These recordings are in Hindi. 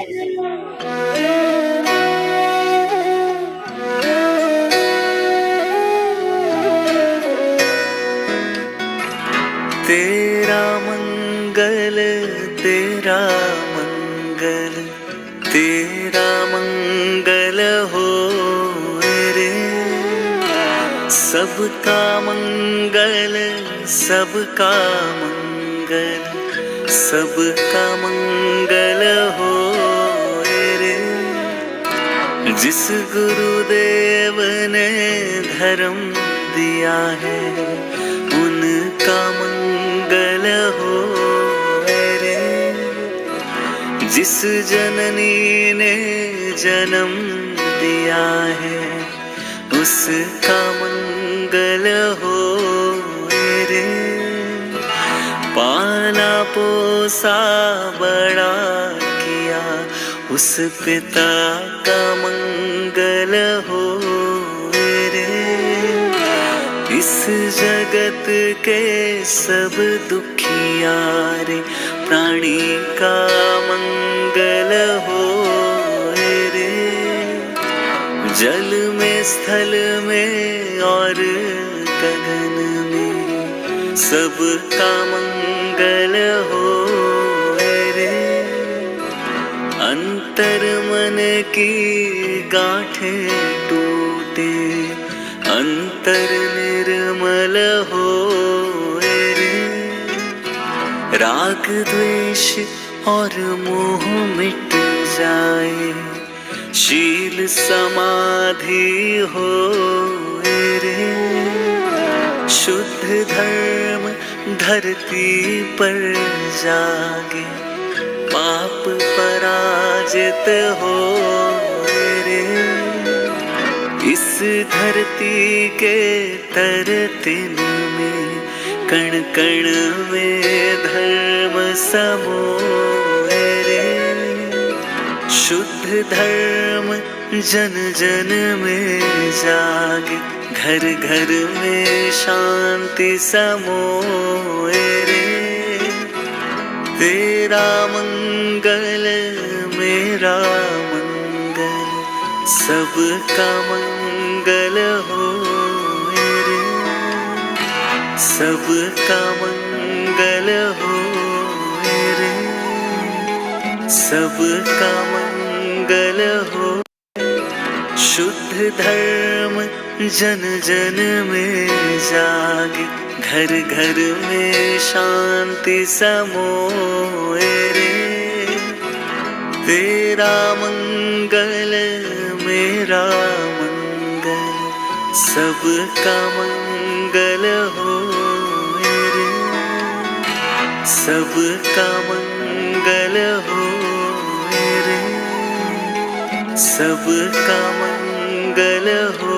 तेरा मंगल, तेरा मंगल, तेरा मंगल हो रे। सबका मंगल, सबका मंगल, सबका मंगल हो रे। जिस गुरुदेव ने धर्म दिया है उनका मंगल हो रे। जिस जननी ने जन्म दिया है उसका मंगल हो रे। पाला पोसा बड़ा किया उस पिता का मंगल हो रे। इस जगत के सब दुखियारे प्राणी का मंगल हो रे। जल में, स्थल में और गगन में सबका मंगल हो रे। अंतर मन की गांठें टूटे, अंतर निर्मल हो रे। राग द्वेष और मोह मिट जाए, शील समाधि हो रे। शुद्ध धर्म धरती पर जागे, पाप पराजित हो रे। इस धरती के तरतिन में कण कण में धर्म समोए रे। शुद्ध धर्म जन जन में जागे, घर घर में शांति समोए रे। तेरा मंगल मेरा मंगल, सबका मंगल हो रे। सबका मंगल हो रे। सबका मंगल हो। शुद्ध धर्म जन जन में जागे, घर घर में शांति समोए रे। तेरा मंगल मेरा मंगल, सबका मंगल हो रे। सबका मंगल हो रे। सबका मंगल हो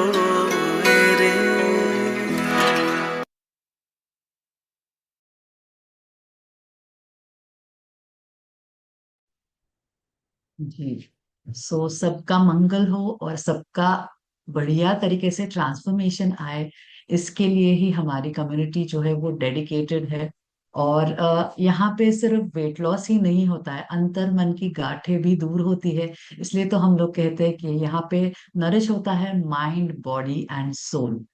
रे। जी, सबका मंगल हो और सबका बढ़िया तरीके से ट्रांसफॉर्मेशन आए, इसके लिए ही हमारी कम्युनिटी जो है वो डेडिकेटेड है। और यहाँ पे सिर्फ वेट लॉस ही नहीं होता है, अंतर मन की गांठें भी दूर होती है। इसलिए तो हम लोग कहते हैं कि यहाँ पे नरिश होता है माइंड, बॉडी एंड सोल।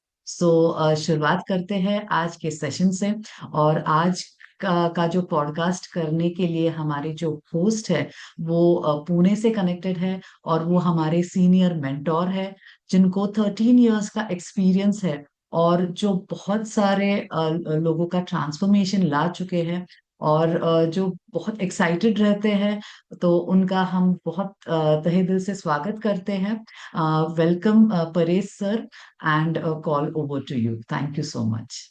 शुरुआत करते हैं आज के सेशन से। और आज का जो पॉडकास्ट करने के लिए हमारे जो होस्ट है वो पुणे से कनेक्टेड है, और वो हमारे सीनियर मेंटोर है जिनको 13 इयर्स का एक्सपीरियंस है, और जो बहुत सारे लोगों का ट्रांसफॉर्मेशन ला चुके हैं, और जो बहुत एक्साइटेड रहते हैं। तो उनका हम बहुत तहे दिल से स्वागत करते हैं। Welcome Paresh sir, and call over to you. Thank you so much.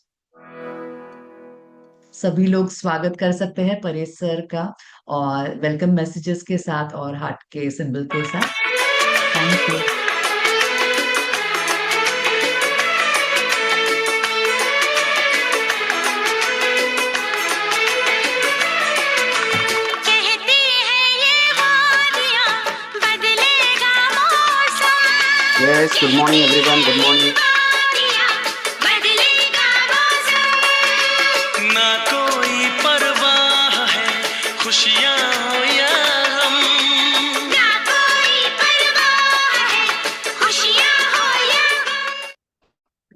सभी लोग स्वागत कर सकते हैं परेश सर का, और वेलकम मैसेजेस के साथ और हार्ट के सिंबल के साथ। Thank you. Yes, good morning everyone, good morning. ना कोई परवाह है खुशियाँ हो या गम,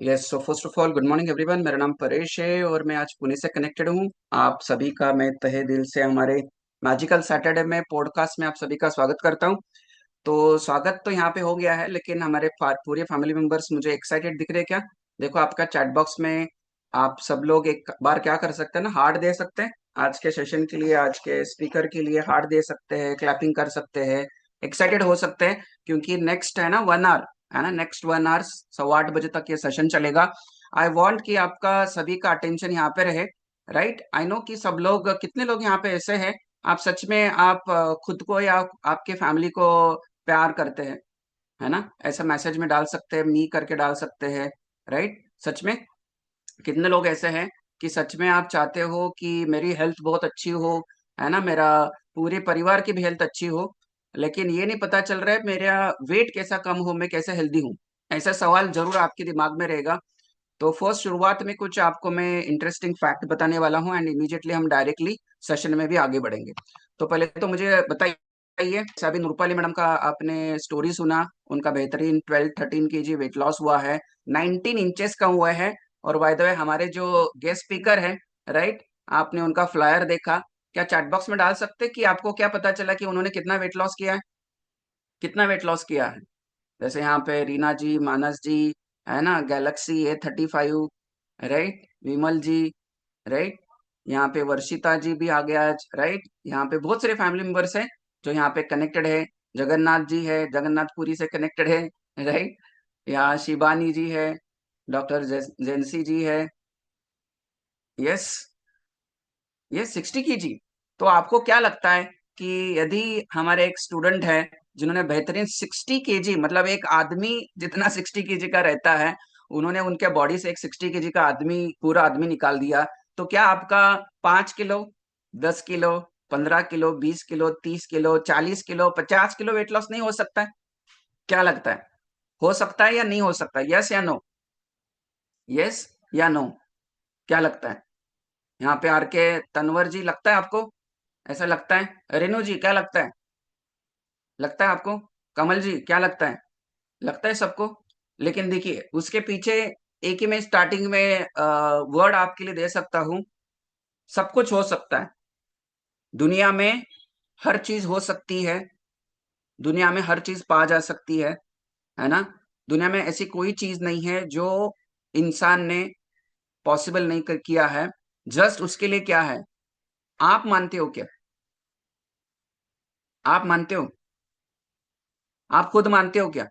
yes, so first of all good morning everyone. मेरा नाम परेश है और मैं आज पुणे से कनेक्टेड हूँ। आप सभी का मैं तहे दिल से हमारे मैजिकल सैटरडे में पॉडकास्ट में आप सभी का स्वागत करता हूँ। तो स्वागत तो यहाँ पे हो गया है, लेकिन हमारे पूरे फैमिली मेंबर्स मुझे एक्साइटेड दिख रहे हैं क्या? देखो, आपका चैट बॉक्स में आप सब लोग एक बार क्या कर सकते हैं ना, हार्ट दे सकते हैं। आज के सेशन के लिए, आज के स्पीकर के लिए हार्ट दे सकते हैं, क्लैपिंग कर सकते हैं, एक्साइटेड हो सकते हैं, क्योंकि नेक्स्ट है ना 1 आवर, है ना, नेक्स्ट 1 आवर 8:15 बजे तक ये सेशन चलेगा। आई वॉन्ट कि आपका सभी का अटेंशन यहाँ पे रहे। राइट, आई नो कि सब लोग, कितने लोग यहाँ पे ऐसे हैं, आप सच में आप खुद को या आपके फैमिली को प्यार करते हैं, है ना? ऐसा मैसेज में डाल सकते हैं, मी करके डाल सकते हैं। राइट, सच में कितने लोग ऐसे हैं कि सच में आप चाहते हो कि मेरी हेल्थ बहुत अच्छी हो, है ना, मेरा पूरे परिवार की भी हेल्थ अच्छी हो, लेकिन ये नहीं पता चल रहा है मेरा वेट कैसा कम हो, मैं कैसे हेल्दी हूँ। ऐसा सवाल जरूर आपके दिमाग में रहेगा। तो फर्स्ट शुरुआत में कुछ आपको मैं इंटरेस्टिंग फैक्ट बताने वाला हूँ एंड इमीडिएटली हम डायरेक्टली सेशन में भी आगे बढ़ेंगे। तो पहले तो मुझे बताइए, अभी नूरपाली मैडम का आपने स्टोरी सुना, उनका बेहतरीन 12-13 kg वेट लॉस हुआ है, 19 इंचेस का हुआ है। और बाय द वे हमारे जो गेस्ट स्पीकर है, राइट, आपने उनका फ्लायर देखा क्या? चैट बॉक्स में डाल सकते कि आपको क्या पता चला कि उन्होंने कितना वेट लॉस किया है, कितना वेट लॉस किया है? जैसे यहाँ पे रीना जी, मानस जी, है ना, Galaxy A35, राइट, विमल जी, राइट, यहाँ पे वर्षिता जी भी आ गया आज, राइट। यहाँ पे बहुत सारे फैमिली मेंबर्स हैं जो यहाँ पे कनेक्टेड है। जगन्नाथ जी है, जगन्नाथपुरी से कनेक्टेड है, राइट। यहाँ शिबानी जी है, डॉक्टर जेंसी जी है। यस, ये 60 kg। तो आपको क्या लगता है कि यदि हमारे एक स्टूडेंट है जिन्होंने बेहतरीन 60 kg, मतलब एक आदमी जितना 60 kg का रहता है, उन्होंने उनके बॉडी से एक 60 kg का आदमी, पूरा आदमी निकाल दिया, तो क्या आपका 5 kilo, 10 kilo, 15 kilo, 20 kilo, 30 kilo, 40 kilo, 50 kilo weight loss नहीं हो सकता है? क्या लगता है, हो सकता है या नहीं हो सकता? यस या नो? यस या नो? क्या लगता है? यहाँ पे आर के तनवर जी, लगता है आपको? ऐसा लगता है? रेनू जी, क्या लगता है? लगता है आपको? कमल जी, क्या लगता है? लगता है सबको। लेकिन देखिए, उसके पीछे एक ही मैं स्टार्टिंग में वर्ड आपके लिए दे सकता हूँ, सब कुछ हो सकता है। दुनिया में हर चीज हो सकती है, दुनिया में हर चीज पा जा सकती है ना? दुनिया में ऐसी कोई चीज नहीं है जो इंसान ने पॉसिबल नहीं किया है। जस्ट उसके लिए क्या है, आप मानते हो क्या? आप मानते हो? आप खुद मानते हो क्या?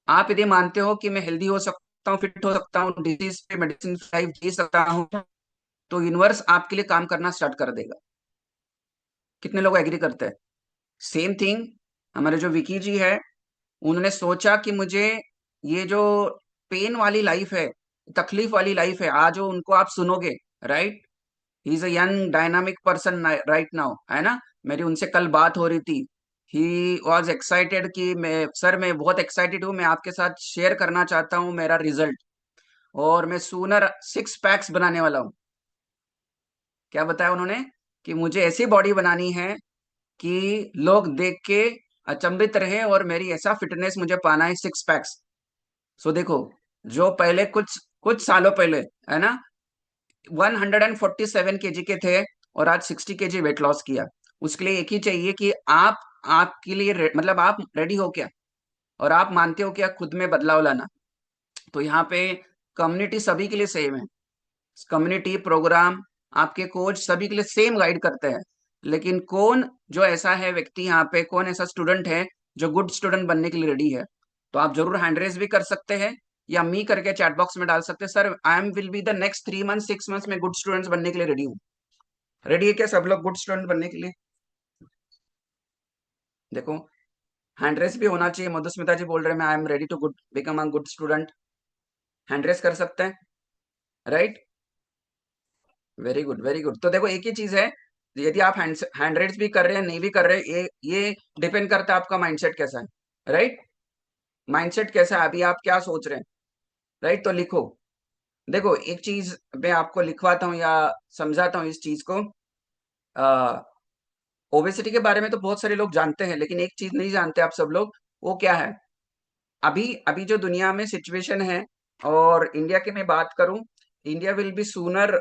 आप यदि मानते हो कि मैं हेल्दी हो सकता हूँ, फिट हो सकता हूँ, डिजीज पे मेडिसिन लाइफ जी सकता हूँ, तो यूनिवर्स आपके लिए काम करना स्टार्ट कर देगा। कितने लोग एग्री करते हैं? सेम थिंग हमारे जो विकी जी है, उन्होंने सोचा कि मुझे ये जो पेन वाली लाइफ है, तकलीफ वाली लाइफ है, आज जो उनको आप सुनोगे, right, he is a young dynamic person right now, है ना? मेरी उनसे कल बात हो रही थी। ही वॉज एक्साइटेड कि मैं, सर मैं बहुत एक्साइटेड हूँ, मैं आपके साथ शेयर करना चाहता हूँ मेरा रिजल्ट, और मैं सूनर 6 पैक्स बनाने वाला हूँ। क्या बताया उन्होंने? कि मुझे ऐसी बॉडी बनानी है कि लोग देख के अचंभित रहे, और मेरी ऐसा फिटनेस मुझे पाना है, 6 पैक्स। सो देखो, जो पहले कुछ कुछ सालों पहले, है ना, 147 kg के थे और आज 60 kg वेट लॉस किया, उसके लिए एक ही चाहिए कि आप, आपके लिए मतलब आप रेडी हो क्या, और आप मानते हो क्या खुद में बदलाव लाना। तो यहाँ पे कम्युनिटी सभी के लिए सेम है, कम्युनिटी प्रोग्राम, आपके कोच सभी के लिए सेम गाइड करते हैं। लेकिन कौन जो ऐसा है व्यक्ति यहाँ पे, कौन ऐसा स्टूडेंट है जो गुड स्टूडेंट बनने के लिए रेडी है? तो आप जरूर हैंड रेज भी कर सकते हैं या मी करके चैट बॉक्स में डाल सकते हैं, sir I am will be the next 3 month 6 months में गुड स्टूडेंट्स बनने के लिए रेडी हूँ। रेडी है क्या सब लोग गुड स्टूडेंट बनने के लिए? देखो, हैंड रेस भी होना चाहिए। मधुस्मिता जी बोल रहे हैं, मैं I am ready to good become a good student. Hand raise कर सकते हैं, right. Very good, very good. तो देखो, एक ही चीज है, यदि आप हैंड रेस भी कर रहे हैं, नहीं भी कर रहे हैं, ये डिपेंड करता है आपका माइंडसेट कैसा है, राइट। माइंडसेट कैसा है, अभी आप क्या सोच रहे हैं, राइट। तो लिखो, देखो एक चीज मैं आपको लिखवाता हूँ या समझाता हूँ इस चीज को। ओबेसिटी के बारे में तो बहुत सारे लोग जानते हैं, लेकिन एक चीज नहीं जानते आप सब लोग, वो क्या है? अभी अभी जो दुनिया में सिचुएशन है, और इंडिया की मैं बात करूं, India will be sooner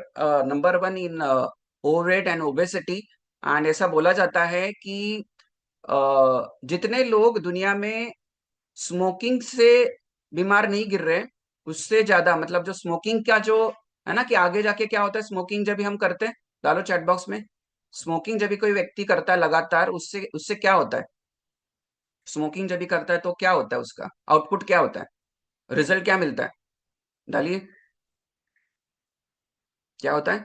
number one in overweight and obesity. And ऐसा बोला जाता है कि जितने लोग दुनिया में स्मोकिंग से बीमार नहीं गिर रहे, उससे ज्यादा, मतलब जो स्मोकिंग का जो है ना, कि आगे जाके क्या होता है स्मोकिंग जब भी हम करते हैं, डालो चैट बॉक्स में, स्मोकिंग जब भी कोई व्यक्ति करता है लगातार, उससे उससे क्या होता है, स्मोकिंग जब भी करता है तो क्या होता है, उसका आउटपुट क्या होता है, रिजल्ट क्या मिलता है, डालिए क्या होता है।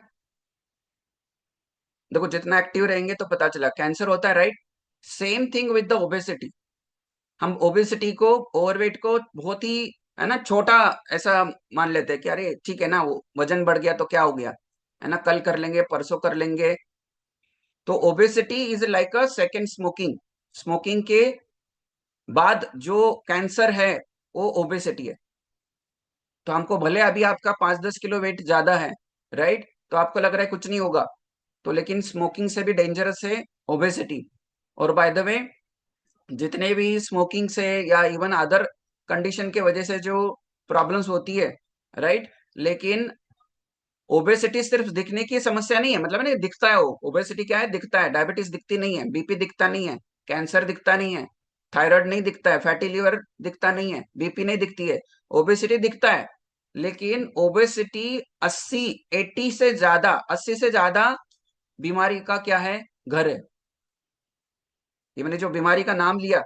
देखो जितना एक्टिव रहेंगे तो पता चला कैंसर होता है, right. Same thing with the obesity. हम ओबेसिटी को, ओवरवेट को बहुत ही, है ना, छोटा ऐसा मान लेते हैं कि अरे ठीक है ना, वो वजन बढ़ गया तो क्या हो गया, है ना, कल कर लेंगे, परसों कर लेंगे। तो obesity is like a second smoking. Smoking के बाद जो कैंसर है वो ओबेसिटी है। तो हमको भले अभी आपका 5-10 किलो वेट ज्यादा है, राइट, तो आपको लग रहा है कुछ नहीं होगा, तो लेकिन स्मोकिंग से भी डेंजरस है ओबेसिटी। और बाय द वे, जितने भी स्मोकिंग से या इवन अदर कंडीशन के वजह से जो प्रॉब्लम्स होती है, राइट, लेकिन ओबेसिटी सिर्फ दिखने की समस्या नहीं है, मतलब नहीं दिखता है, वो ओबेसिटी क्या है, दिखता है, डायबिटीज दिखती नहीं है, बीपी दिखता नहीं है, कैंसर दिखता नहीं है, थायराइड नहीं दिखता है, फैटी लिवर दिखता नहीं है, बीपी नहीं दिखती है, ओबेसिटी दिखता है। लेकिन ओबेसिटी 80 से ज्यादा बीमारी का क्या है, घर है। ये मैंने जो बीमारी का नाम लिया,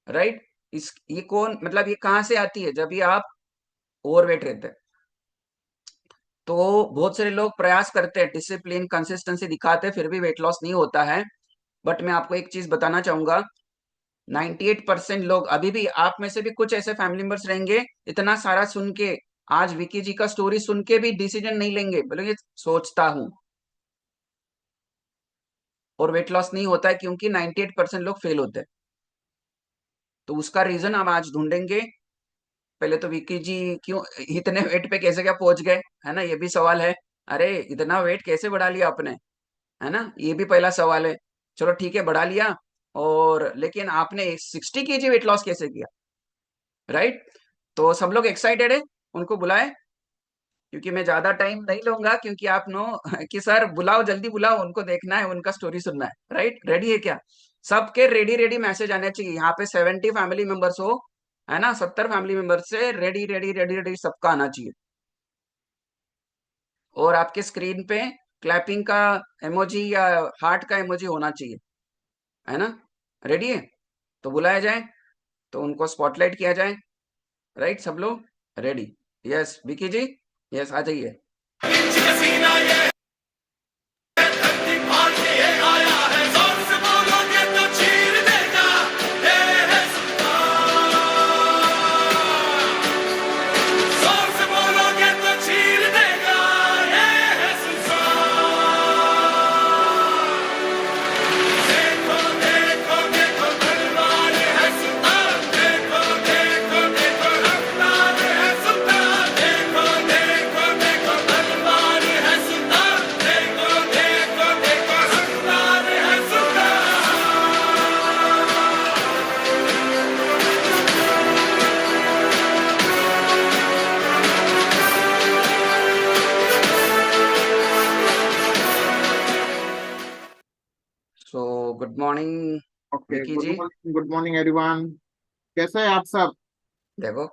राइट, इस ये कौन, मतलब ये कहां से आती है, जब ये आप ओवरवेट रहते हैं। तो बहुत सारे लोग प्रयास करते हैं, डिसिप्लिन कंसिस्टेंसी दिखाते हैं, फिर भी वेट लॉस नहीं होता है। बट मैं आपको एक चीज बताना चाहूंगा, 98% लोग, अभी भी आप में से भी कुछ ऐसे फैमिली मेंबर्स रहेंगे, इतना सारा सुन के, आज विकी जी का स्टोरी सुन के भी डिसीजन नहीं लेंगे, बोलेंगे सोचता हूं, और वेट लॉस नहीं होता है क्योंकि 98% लोग फेल होते हैं। तो उसका रीजन हम आज ढूंढेंगे। पहले तो विक्की जी क्यों इतने वेट पे कैसे क्या पहुंच गए, है ना, ये भी सवाल है। अरे इतना वेट कैसे बढ़ा लिया आपने, है ना, ये भी पहला सवाल है। चलो ठीक है, बढ़ा लिया, और लेकिन आपने 60 kg वेट लॉस कैसे किया, राइट। तो सब लोग एक्साइटेड है, उनको बुलाए, क्योंकि मैं ज्यादा टाइम नहीं लूंगा, क्योंकि आप नो कि सर बुलाओ, जल्दी बुलाओ, उनको देखना है, उनका स्टोरी सुनना है, राइट। रेडी है क्या, सबके रेडी रेडी मैसेज आने चाहिए, यहाँ पे 70 फैमिली मेंबर्स हो, है ना, 70 फैमिली मेंबर्स से रेडी रेडी रेडी रेडी सबका आना चाहिए। और आपके स्क्रीन पे क्लैपिंग का इमोजी या हार्ट का इमोजी होना चाहिए, है ना। रेडी है, तो बुलाया जाए, तो उनको स्पॉटलाइट किया जाए, राइट, सब लोग ready. Yes Vicky ji, yes आ जाइए। So good morning okay, Vicky ji. Good morning everyone. कैसे हैं आप सब? देखो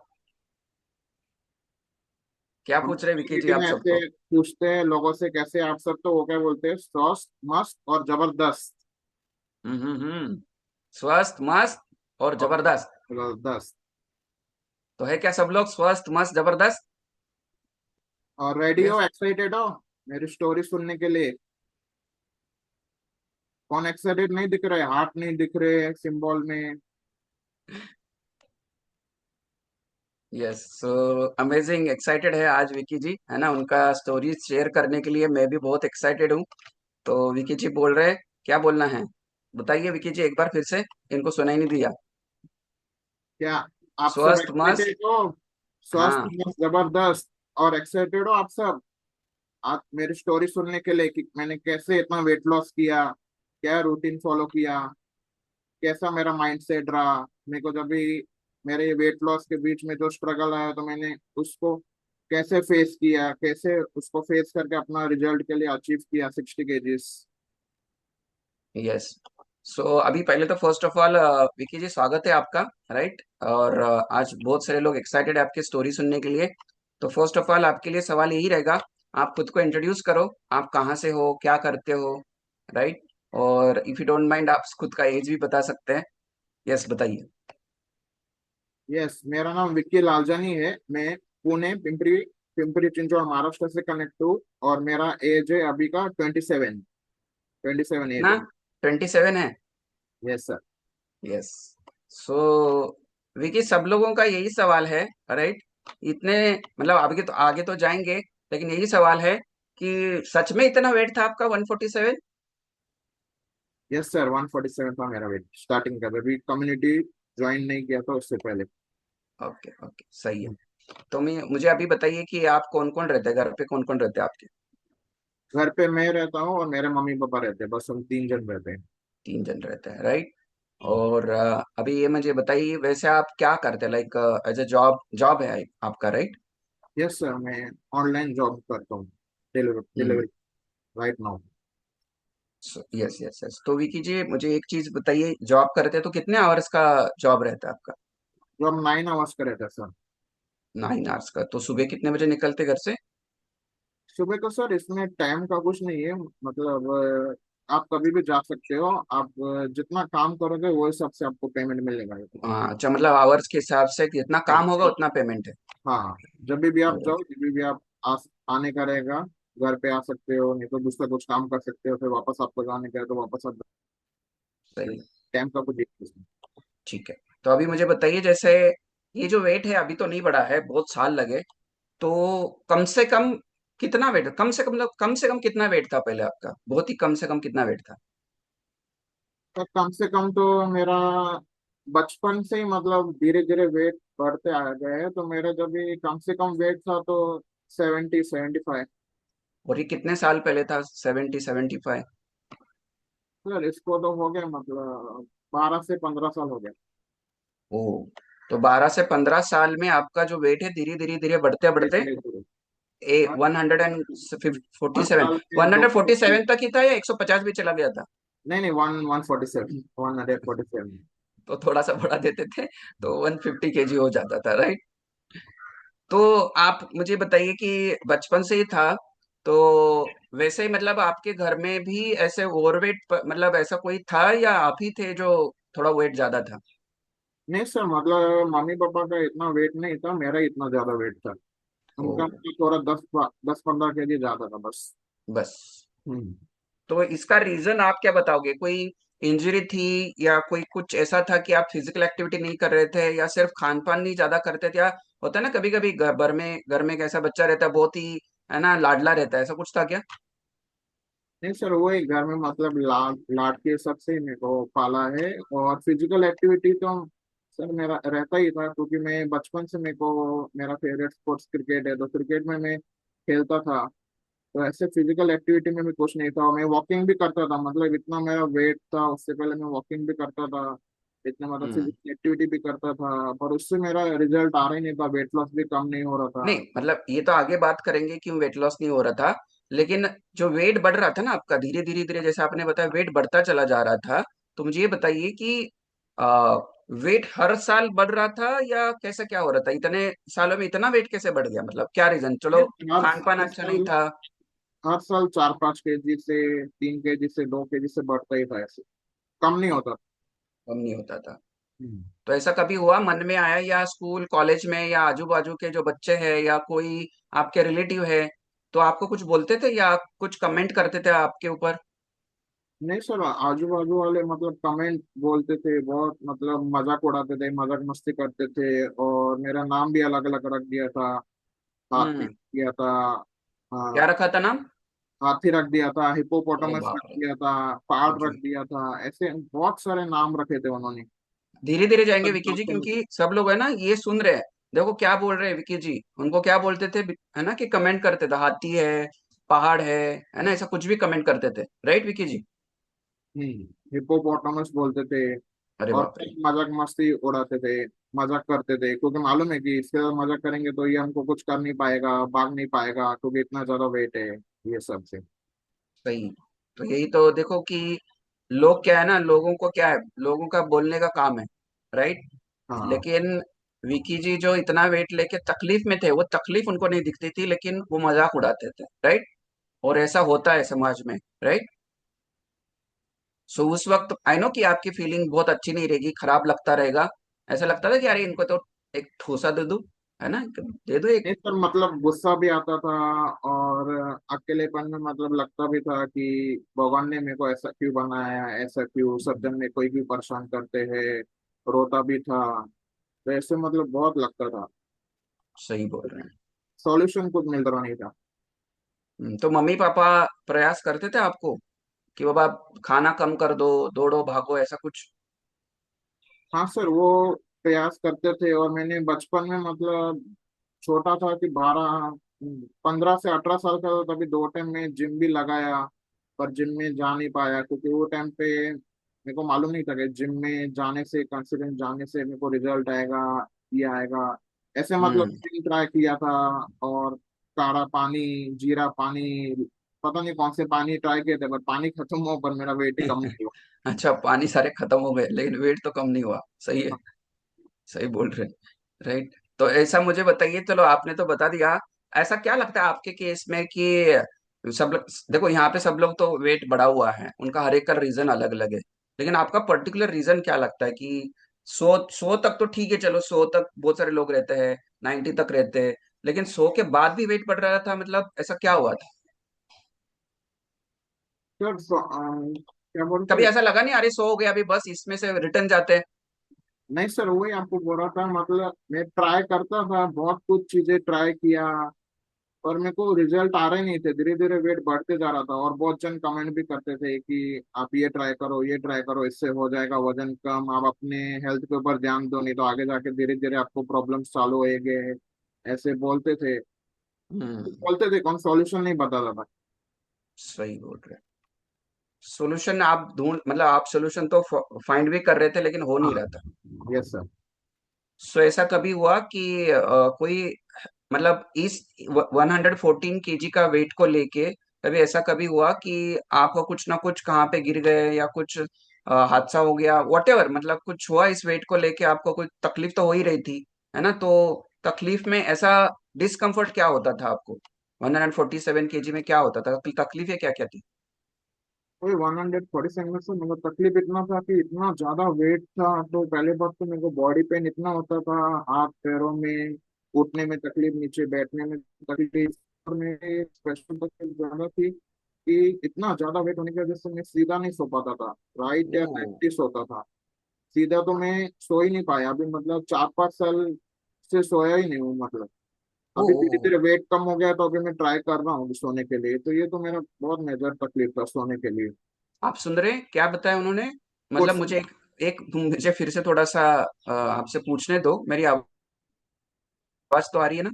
क्या हम पूछ रहे विकी जी मीटिंग आप में सबको। ऐसे पूछते हैं लोगों से कैसे आप सब, तो वो क्या बोलते हैं, स्वस्थ मस्त और जबरदस्त। हम्म। स्वस्थ मस्त और और जबरदस्त। जबरदस्त। तो है क्या सब लोग स्वस्थ मस्त जबरदस्त। और रेडी हो, यस। एक्साइटेड हो मेरी स्टोरी सुनने के लिए? कौन एक्साइटेड नहीं दिख रहे, हाथ नहीं दिख रहे सिंबल में? यस, सो अमेजिंग एक्साइटेड है आज विकी जी, है ना, उनका स्टोरी शेयर करने के लिए मैं भी बहुत एक्साइटेड हूँ। तो विकी जी बोल रहे हैं, क्या बोलना है, बताइए विकी जी एक बार फिर से, इनको सुनाई नहीं दिया। क्या आप सब स्वस्थ मस्त। एक्साइटेड हो? स्वस्थ हाँ। मस्त जबरदस्त और एक्साइटेड हो आप सब आज मेरी स्टोरी सुनने के लिए, कि मैंने कैसे इतना वेट लॉस किया, क्या रूटीन फॉलो किया, कैसा मेरा माइंड सेट रहा। मेरे को जब भी मेरे वेट लॉस के बीच में जो स्ट्रगल आया तो मैंने उसको कैसे फेस किया, कैसे उसको फेस करके अपना रिजल्ट के लिए अचीव किया 60 केजीज। यस। सो अभी पहले तो फर्स्ट ऑफ ऑल विकी जी, स्वागत है आपका। राइट। और आज बहुत सारे लोग एक्साइटेड है आपकी स्टोरी सुनने के लिए। तो फर्स्ट ऑफ ऑल आपके लिए सवाल यही रहेगा, आप खुद को इंट्रोड्यूस करो, आप कहाँ से हो, क्या करते हो। राइट। और इफ यू डोंट माइंड आप खुद का एज भी बता सकते हैं। यस, बताइए। यस, मेरा नाम विक्की लालजानी है। मैं पुणे पिंपरी पिंपरी चिंचवड़ महाराष्ट्र से कनेक्ट हूँ और मेरा एज है अभी का 27 एज ना, है। 27 है। Yes sir. यस। सो विकी, सब लोगों का यही सवाल है। राइट। इतने मतलब आगे तो जाएंगे, लेकिन यही सवाल है कि सच में इतना वेट था आपका 147? यस सर, 147 था मेरा वेट स्टार्टिंग का, अभी कम्युनिटी ज्वाइन नहीं किया था उससे पहले। ओके ओके, सही है। तो मुझे अभी बताइए कि आप कौन कौन रहते हैं घर पे, कौन कौन रहते हैं आपके? घर पे मैं रहता हूँ और मेरे मम्मी पापा रहते हैं, बस हम 3 जन रहते हैं। 3 जन रहते हैं, राइट। और अभी ये मुझे बताइए, वैसे आप क्या करते हैं, like as a job job है आपका, राइट? यस सर, मैं ऑनलाइन जॉब करता हूँ, delivery hmm. Delivery right now. Yes yes yes. तो विकी जी, मुझे एक चीज बताइए, जॉब करते हैं तो कितने आवर्स का जॉब रहता है आपका? जॉब 9 आवर्स का रहता है सर। 9 आवर्स का। तो सुबह कितने बजे निकलते घर से? सुबह तो सर इसमें टाइम का कुछ नहीं है, मतलब आप कभी भी जा सकते हो। आप जितना काम करोगे वो हिसाब से आपको पेमेंट मिलेगा। हाँ, अच्छा, मतलब आवर्स के हिसाब से जितना काम होगा उतना पेमेंट है। हाँ, जब भी आप जाओ, जब भी आप आने का रहेगा, घर पे आ सकते हो, नहीं तो दूसरा कुछ काम कर सकते हो, फिर वापस आपको जाने का है तो वापस आप। सही। टाइम का कुछ नहीं है। ठीक है। तो अभी मुझे बताइए, जैसे ये जो वेट है अभी तो नहीं बढ़ा है, बहुत साल लगे, तो कम से कम कितना वेट, कम से कम कितना वेट था पहले आपका, बहुत ही कम से कम कितना वेट था? तो कम से कम तो मेरा बचपन से ही मतलब धीरे धीरे वेट बढ़ते आ गए हैं, तो मेरा जब भी कम से कम वेट था तो 70-75। और ये कितने साल पहले था 70-75? सर इसको तो हो गया मतलब 12 से 15 साल हो गए। ओ, तो 12 से 15 साल में आपका जो वेट है धीरे धीरे धीरे बढ़ते धीरे बढ़ते धीरे धीरे। ए हर 147, साल में दो। 147 तक ही था या 150 भी चला गया था? नहीं नहीं, 147। तो थोड़ा सा बढ़ा देते थे तो 150 kg हो जाता था, राइट। तो आप मुझे बताइए कि बचपन से ही था, तो वैसे ही मतलब आपके घर में भी ऐसे ओवरवेट मतलब ऐसा कोई था या आप ही थे जो थोड़ा वेट ज्यादा था? नहीं सर, मतलब मम्मी पापा का इतना वेट नहीं था, मेरा इतना ज्यादा वेट था। ओ, उनका तो थोड़ा 10-15 केजी ज्यादा था बस। बस। हम्म। तो इसका रीजन आप क्या बताओगे, कोई इंजरी थी या कोई कुछ ऐसा था कि आप फिजिकल एक्टिविटी नहीं कर रहे थे या सिर्फ खान पान नहीं ज्यादा करते थे, या होता है ना कभी कभी घर में एक ऐसा बच्चा रहता है बहुत ही, है ना, लाडला रहता है, ऐसा कुछ था क्या? नहीं सर, वो एक घर में मतलब लाड लाड के हिसाब से ही मेरे को पाला है। और फिजिकल एक्टिविटी तो सर मेरा रहता ही था, क्योंकि मैं बचपन से मेरे को मेरा फेवरेट स्पोर्ट्स क्रिकेट है, तो क्रिकेट में मैं खेलता था। तो ऐसे फिजिकल एक्टिविटी में भी कुछ नहीं था, मैं वॉकिंग भी करता था, मतलब इतना मेरा वेट था उससे पहले मैं वॉकिंग भी करता था, इतना मतलब हम्म। फिजिकल एक्टिविटी भी करता था, पर उससे मेरा रिजल्ट आ रहा ही नहीं था, वेट लॉस भी कम नहीं हो रहा था। नहीं, मतलब ये तो आगे बात करेंगे क्यों वेट लॉस नहीं हो रहा था, लेकिन जो वेट बढ़ रहा था ना आपका धीरे धीरे धीरे, जैसे आपने बताया वेट बढ़ता चला जा रहा था, तो मुझे ये बताइए कि आ, वेट हर साल बढ़ रहा था या कैसा क्या हो रहा था, इतने सालों में इतना वेट कैसे बढ़ गया, मतलब क्या रीजन? चलो, हर खान पान हर अच्छा नहीं साल था। हर साल 4-5 केजी से, 3 केजी से, 2 केजी से बढ़ता ही था, ऐसे कम नहीं होता। कम नहीं होता था? हम्म। तो ऐसा कभी हुआ मन में आया, या स्कूल कॉलेज में या आजू बाजू के जो बच्चे हैं या कोई आपके रिलेटिव है, तो आपको कुछ बोलते थे या कुछ कमेंट करते थे आपके ऊपर? नहीं सर, आजू बाजू वाले मतलब कमेंट बोलते थे बहुत, मतलब मजाक उड़ाते थे, मजाक मस्ती करते थे, और मेरा नाम भी अलग अलग रख दिया था। हाथी रख हम्म। दिया था। हाँ, क्या रखा था नाम? हाथी रख दिया था, अरे हिपोपोटामस बाप रख रे। दिया था, पहाड़ रख जी। दिया था, ऐसे बहुत सारे नाम रखे थे उन्होंने। धीरे धीरे जाएंगे सब विकी जी, डॉक्टर। क्योंकि सब लोग है ना ये सुन रहे हैं। देखो क्या बोल रहे हैं विकी जी, उनको क्या बोलते थे, है ना, कि कमेंट करते थे हाथी है, पहाड़ है ना, ऐसा कुछ भी कमेंट करते थे, राइट विकी जी? हिपोपोटामस बोलते थे। अरे और बाप रे। मजाक मस्ती उड़ाते थे, मजाक करते थे, क्योंकि मालूम है कि इसके साथ मजाक करेंगे तो ये हमको कुछ कर नहीं पाएगा, भाग नहीं पाएगा, क्योंकि इतना ज्यादा वेट है, ये सब से। सही। तो यही तो देखो कि लोग क्या है ना, लोगों को क्या है, लोगों का बोलने का काम है, राइट। हाँ लेकिन विकी जी जो इतना वेट लेके तकलीफ में थे, वो तकलीफ उनको नहीं दिखती थी, लेकिन वो मजाक उड़ाते थे, राइट। और ऐसा होता है समाज में, राइट। सो उस वक्त आई नो कि आपकी फीलिंग बहुत अच्छी नहीं रहेगी, खराब लगता रहेगा। ऐसा लगता था कि अरे इनको तो एक ठूसा दे दूं, है ना, दे दो एक। नहीं सर, मतलब गुस्सा भी आता था, और अकेलेपन में मतलब लगता भी था कि भगवान ने मेरे को ऐसा क्यों बनाया, ऐसा क्यों, सब जन मेरे को ही क्यों परेशान करते हैं। रोता भी था, तो ऐसे मतलब बहुत लगता था। सही बोल रहे हैं। सॉल्यूशन कुछ मिल रहा नहीं था। तो मम्मी पापा प्रयास करते थे आपको कि बाबा खाना कम कर दो, दौड़ो भागो, ऐसा कुछ? हाँ सर, वो प्रयास करते थे, और मैंने बचपन में मतलब छोटा था कि 15 से 18 साल का था, तभी 2 टाइम में जिम भी लगाया। पर जिम में जा नहीं पाया, क्योंकि वो टाइम पे मेरे को मालूम नहीं था कि जिम में जाने से, कॉन्फिडेंस जाने से मेरे को रिजल्ट आएगा, ये आएगा। ऐसे मतलब हम्म। ट्राई किया था, और काढ़ा पानी, जीरा पानी, पता नहीं कौन से पानी ट्राई किए थे, पर पानी खत्म हुआ, पर मेरा वेट ही कम नहीं हुआ। अच्छा, पानी सारे खत्म हो गए लेकिन वेट तो कम नहीं हुआ। सही है। सही बोल रहे हैं, राइट। तो ऐसा मुझे बताइए, चलो आपने तो बता दिया। ऐसा क्या लगता है आपके केस में कि सब लोग, देखो यहाँ पे सब लोग तो वेट बढ़ा हुआ है, उनका हर एक का रीजन अलग अलग है, लेकिन आपका पर्टिकुलर रीजन क्या लगता है कि 100 तक तो ठीक है, चलो 100 तक बहुत सारे लोग रहते हैं, 90 तक रहते हैं, लेकिन 100 के बाद भी वेट बढ़ रहा था, मतलब ऐसा क्या हुआ था? सर क्या कभी बोलते। ऐसा लगा नहीं अरे 100 हो गया अभी बस इसमें से रिटर्न जाते हैं? नहीं सर, वही आपको बोल रहा था, मतलब मैं ट्राई करता था, बहुत कुछ चीजें ट्राई किया, पर मेरे को रिजल्ट आ रहे नहीं थे, धीरे धीरे वेट बढ़ते जा रहा था। और बहुत जन कमेंट भी करते थे कि आप ये ट्राई करो, ये ट्राई करो, इससे हो जाएगा वजन कम, आप अपने हेल्थ के ऊपर ध्यान दो, नहीं तो आगे जाके धीरे धीरे आपको प्रॉब्लम्स चालू होएंगे, ऐसे बोलते थे। हम्म। बोलते थे, कौन सॉल्यूशन नहीं बताता था। सही बोल रहे हैं। सोल्यूशन आप ढूंढ, मतलब आप सोल्यूशन तो फाइंड भी कर रहे थे लेकिन हो नहीं हाँ। रहा था। Yes sir. सो ऐसा कभी हुआ कि कोई, मतलब इस 114 केजी का वेट को लेके कभी ऐसा कभी हुआ कि आपको कुछ ना कुछ कहाँ पे गिर गए या कुछ हादसा हो गया, व्हाटएवर, मतलब कुछ हुआ इस वेट को लेके, आपको कोई तकलीफ तो हो ही रही थी, है ना? तो तकलीफ में ऐसा डिस्कम्फर्ट क्या होता था आपको? 147 केजी में क्या होता था, तकलीफें क्या क्या थी? वही 147 में से मतलब तकलीफ इतना था कि इतना ज्यादा वेट था, तो पहले बात तो मेरे को बॉडी पेन इतना होता था, हाथ पैरों में, उठने में तकलीफ, नीचे बैठने में तकलीफ, और मेरे स्पेशल तकलीफ ज्यादा थी कि इतना ज्यादा वेट होने की वजह से मैं सीधा नहीं सो पाता था, राइट या ओह। लेफ्ट ही सोता था। सीधा तो मैं सो ही नहीं पाया अभी, मतलब 4-5 साल से सोया ही नहीं हूँ मतलब। ओह अभी धीरे ओह। धीरे वेट कम हो गया, तो अभी मैं ट्राई कर रहा हूँ सोने के लिए, तो ये तो मेरा बहुत मेजर तकलीफ था सोने के लिए। आप सुन रहे हैं क्या बताया उन्होंने? मतलब कुछ। मुझे एक मुझे फिर से थोड़ा सा आपसे पूछने दो, मेरी आवाज तो आ रही है ना?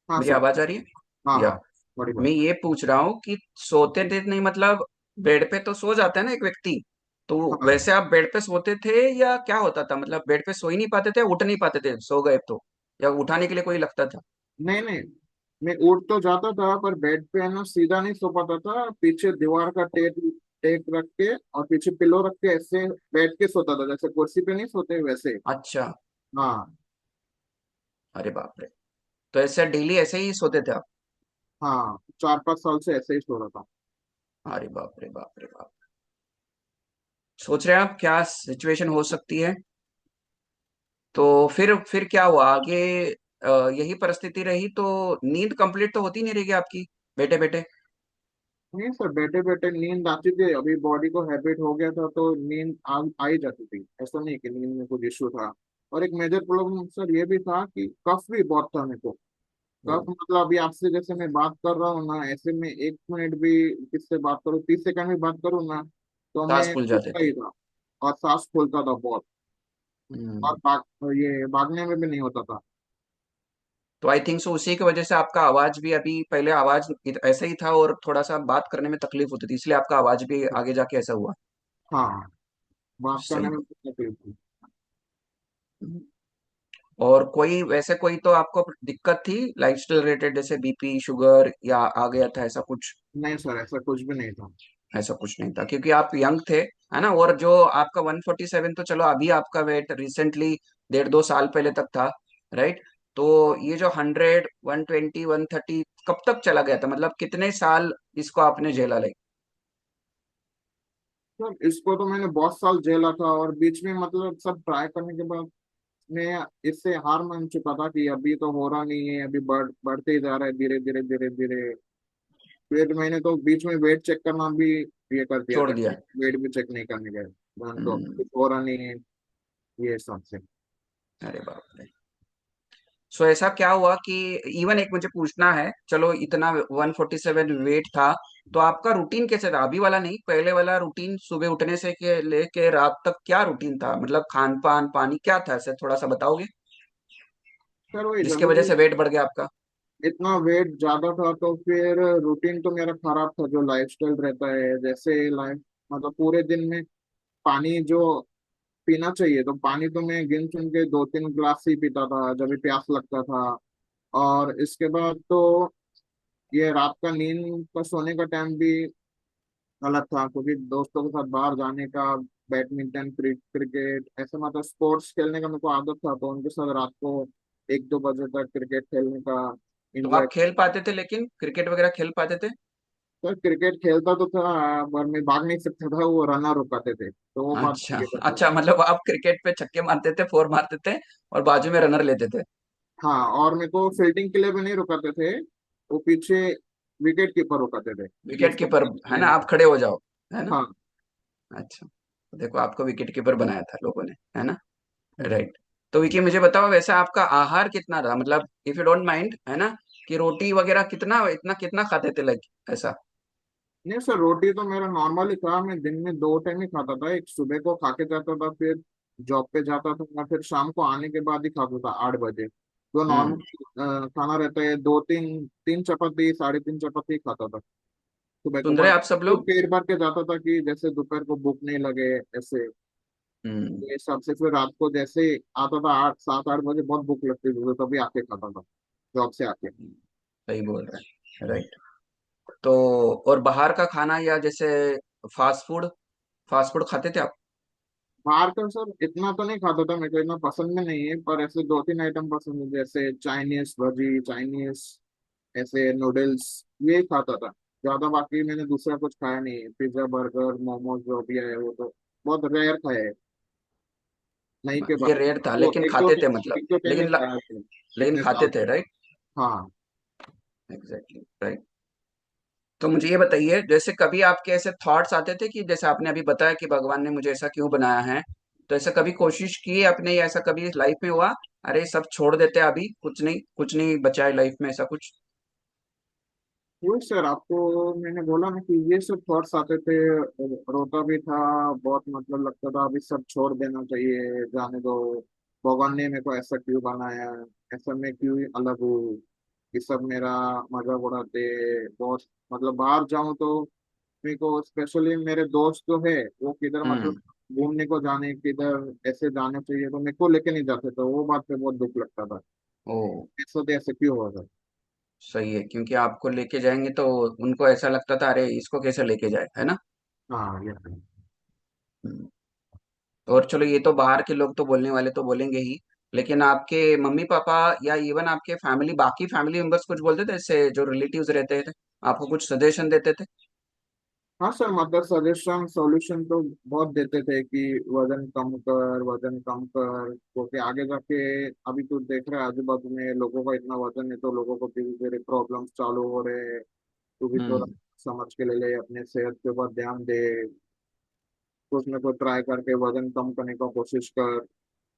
हाँ मेरी सर। आवाज आ रही है? हाँ या हाँ। बड़ी मैं बात। ये पूछ रहा हूँ कि सोते थे नहीं, मतलब बेड पे तो सो जाता है ना एक व्यक्ति, तो हाँ। वैसे आप बेड पे सोते थे या क्या होता था, मतलब बेड पे सो ही नहीं पाते थे, उठ नहीं पाते थे सो गए तो, या उठाने के लिए कोई लगता था? नहीं नहीं, मैं उठ तो जाता था, पर बेड पे है ना सीधा नहीं सो पाता था, पीछे दीवार का टेक टेक रख के, और पीछे पिलो रख के ऐसे बैठ के सोता था, जैसे कुर्सी पे नहीं सोते वैसे। अच्छा। हाँ। अरे बाप रे। तो ऐसे डेली ऐसे ही सोते थे आप? हाँ, 4-5 साल से ऐसे ही सो रहा था। अरे बाप रे बाप रे बाप। सोच रहे हैं आप क्या सिचुएशन हो सकती है? तो फिर क्या हुआ आगे? यही परिस्थिति रही तो नींद कंप्लीट तो होती नहीं रहेगी आपकी बैठे बैठे? नहीं सर, बैठे बैठे नींद आती थी, अभी बॉडी को हैबिट हो गया था, तो नींद आ ही जाती थी, ऐसा नहीं कि नींद में कुछ इशू था। और एक मेजर प्रॉब्लम सर ये भी था कि कफ भी बहुत था मेरे को। वो कफ मतलब अभी आपसे जैसे मैं बात कर रहा हूँ ना, ऐसे में 1 मिनट भी किससे बात करूँ, 30 सेकंड भी बात करूँ ना, तो सांस मैं फूल जाते उठता थे। ही था, और सांस फूलता था बहुत, और हम्म। ये भागने में भी नहीं होता था। तो आई थिंक सो उसी की वजह से आपका आवाज भी, अभी पहले आवाज ऐसा ही था और थोड़ा सा बात करने में तकलीफ होती थी, इसलिए आपका आवाज भी आगे जाके ऐसा हुआ। हाँ, बात करने सही। में भी तकलीफ और कोई वैसे कोई तो आपको दिक्कत थी लाइफस्टाइल रिलेटेड, जैसे बीपी शुगर या आ गया था ऐसा कुछ? नहीं सर, ऐसा कुछ भी नहीं था। ऐसा कुछ नहीं था क्योंकि आप यंग थे, है ना? और जो आपका 147 तो चलो अभी आपका वेट रिसेंटली 1.5 2 साल पहले तक था, राइट? तो ये जो 100 120 130 कब तक चला गया था, मतलब कितने साल इसको आपने झेला? लाइक सर इसको तो मैंने बहुत साल झेला था, और बीच में मतलब सब ट्राई करने के बाद मैं इससे हार मान चुका था कि अभी तो हो रहा नहीं है, अभी बढ़ते ही जा रहा है धीरे धीरे धीरे धीरे। फिर मैंने तो बीच में वेट चेक करना भी ये कर दिया छोड़ था, दिया? वेट भी चेक नहीं करने गए। तो हम्म। कुछ हो रहा नहीं है ये सब से। अरे बाप रे। सो ऐसा क्या हुआ कि इवन एक मुझे पूछना है, चलो इतना 147 वेट था तो आपका रूटीन कैसे था? अभी वाला नहीं, पहले वाला रूटीन, सुबह उठने से के लेके रात तक क्या रूटीन था, मतलब खान पान पानी क्या था, ऐसे थोड़ा सा बताओगे सर वही जिसकी जब वजह भी से वेट बढ़ गया आपका? इतना वेट ज्यादा था तो फिर रूटीन तो मेरा खराब था, जो लाइफस्टाइल रहता है जैसे लाइफ, मतलब पूरे दिन में पानी जो पीना चाहिए, तो पानी तो मैं गिन चुन के 2 3 गिलास ही पीता था जब भी प्यास लगता था। और इसके बाद तो ये रात का नींद का सोने का टाइम भी गलत था, क्योंकि दोस्तों के साथ बाहर जाने का, बैडमिंटन क्रिकेट ऐसे मतलब स्पोर्ट्स खेलने का मेरे को आदत था, तो उनके साथ रात को 1 2 बजे तक क्रिकेट खेलने का तो एंजॉय। आप खेल पाते थे, लेकिन क्रिकेट वगैरह खेल पाते थे? सर क्रिकेट खेलता तो था, पर मैं भाग नहीं सकता था, वो रनर रुकाते थे, तो वो बात अच्छा ये करता अच्छा, था। मतलब आप क्रिकेट पे छक्के मारते थे, फोर मारते थे और बाजू में रनर लेते थे? हाँ, और मेरे को फील्डिंग के लिए भी नहीं रुकाते थे, वो पीछे विकेट कीपर रुकाते थे कि विकेट इसको कीपर, है ना? लेने आप का। खड़े हो जाओ, है ना? हाँ। अच्छा, तो देखो आपको विकेट कीपर बनाया था लोगों ने, है ना? हम्म। राइट। तो विकी मुझे बताओ, वैसे आपका आहार कितना था, मतलब इफ यू डोंट माइंड, है ना? कि रोटी वगैरह कितना, इतना कितना खाते थे, लाइक ऐसा? नहीं सर, रोटी तो मेरा नॉर्मल ही था, मैं दिन में 2 टाइम ही खाता था, एक सुबह को खा के जाता था, फिर जॉब पे जाता था, या फिर शाम को आने के बाद ही खाता था 8 बजे। तो हम्म। नॉर्मल खाना रहता है, 2 3 3 चपाती 3.5 चपाती खाता था सुबह को, सुन रहे बस हैं आप सब तो लोग? पेट भर के जाता था कि जैसे दोपहर को भूख नहीं लगे ऐसे। हम्म। ये सबसे फिर रात को जैसे ही आता था 8 7 8 बजे, बहुत भूख लगती थी, तो तभी आके खाता था जॉब से आके। सही बोल रहे हैं, राइट। तो और बाहर का खाना या जैसे फास्ट फूड, फास्ट फूड खाते थे आप? बाहर का सर इतना तो नहीं खाता था, मेरे को इतना पसंद भी नहीं है, पर ऐसे 2 3 आइटम पसंद है, जैसे चाइनीज भजी, चाइनीज ऐसे नूडल्स, ये खाता था ज्यादा। बाकी मैंने दूसरा कुछ खाया नहीं है, पिज्जा बर्गर मोमोज जो भी है वो तो बहुत रेयर खाया है, नहीं के ये बाद। रेयर था वो लेकिन एक दो खाते थे मतलब, एक दो टाइम में लेकिन खाया था लेकिन इतने खाते साल थे, से। राइट? हाँ। Exactly, right. तो मुझे ये बताइए, जैसे कभी आपके ऐसे थॉट्स आते थे कि जैसे आपने अभी बताया कि भगवान ने मुझे ऐसा क्यों बनाया है, तो ऐसा कभी कोशिश की है आपने, या ऐसा कभी लाइफ में हुआ, अरे सब छोड़ देते हैं अभी, कुछ नहीं बचा है लाइफ में, ऐसा कुछ? वो सर आपको मैंने बोला ना कि ये सब थॉट्स आते थे, रोता भी था बहुत, मतलब लगता था अभी सब छोड़ देना चाहिए, जाने दो, भगवान ने मेरे को ऐसा क्यों बनाया, ऐसा मैं क्यों ही अलग हूँ, ये सब मेरा मजाक उड़ाते बहुत। मतलब बाहर जाऊं तो मेरे को स्पेशली मेरे दोस्त जो है वो किधर हम्म। मतलब घूमने को जाने, किधर ऐसे जाने चाहिए, तो मेरे को लेके नहीं जाते, तो वो बात पे बहुत दुख लगता था, ओ, ऐसा तो ऐसे क्यों हो रहा है। सही है, क्योंकि आपको लेके जाएंगे तो उनको ऐसा लगता था, अरे इसको कैसे लेके जाए, है ना? हाँ ये है। हम्म। और चलो ये तो बाहर के लोग तो बोलने वाले तो बोलेंगे ही, लेकिन आपके मम्मी पापा या इवन आपके फैमिली, बाकी फैमिली मेंबर्स कुछ बोलते थे, ऐसे जो रिलेटिव्स रहते थे, आपको कुछ सजेशन देते थे? हाँ सर, मतलब सजेशन सॉल्यूशन तो बहुत देते थे कि वजन कम कर, वजन कम कर, क्योंकि आगे जाके अभी तो देख रहा है आजू बाजू में लोगों का इतना वजन है, तो लोगों को धीरे धीरे प्रॉब्लम्स चालू हो रहे हैं। तू भी थोड़ा हम्म। समझ के ले ले, अपने सेहत के ऊपर ध्यान दे, कुछ ना कुछ ट्राई करके वजन कम करने का कोशिश कर,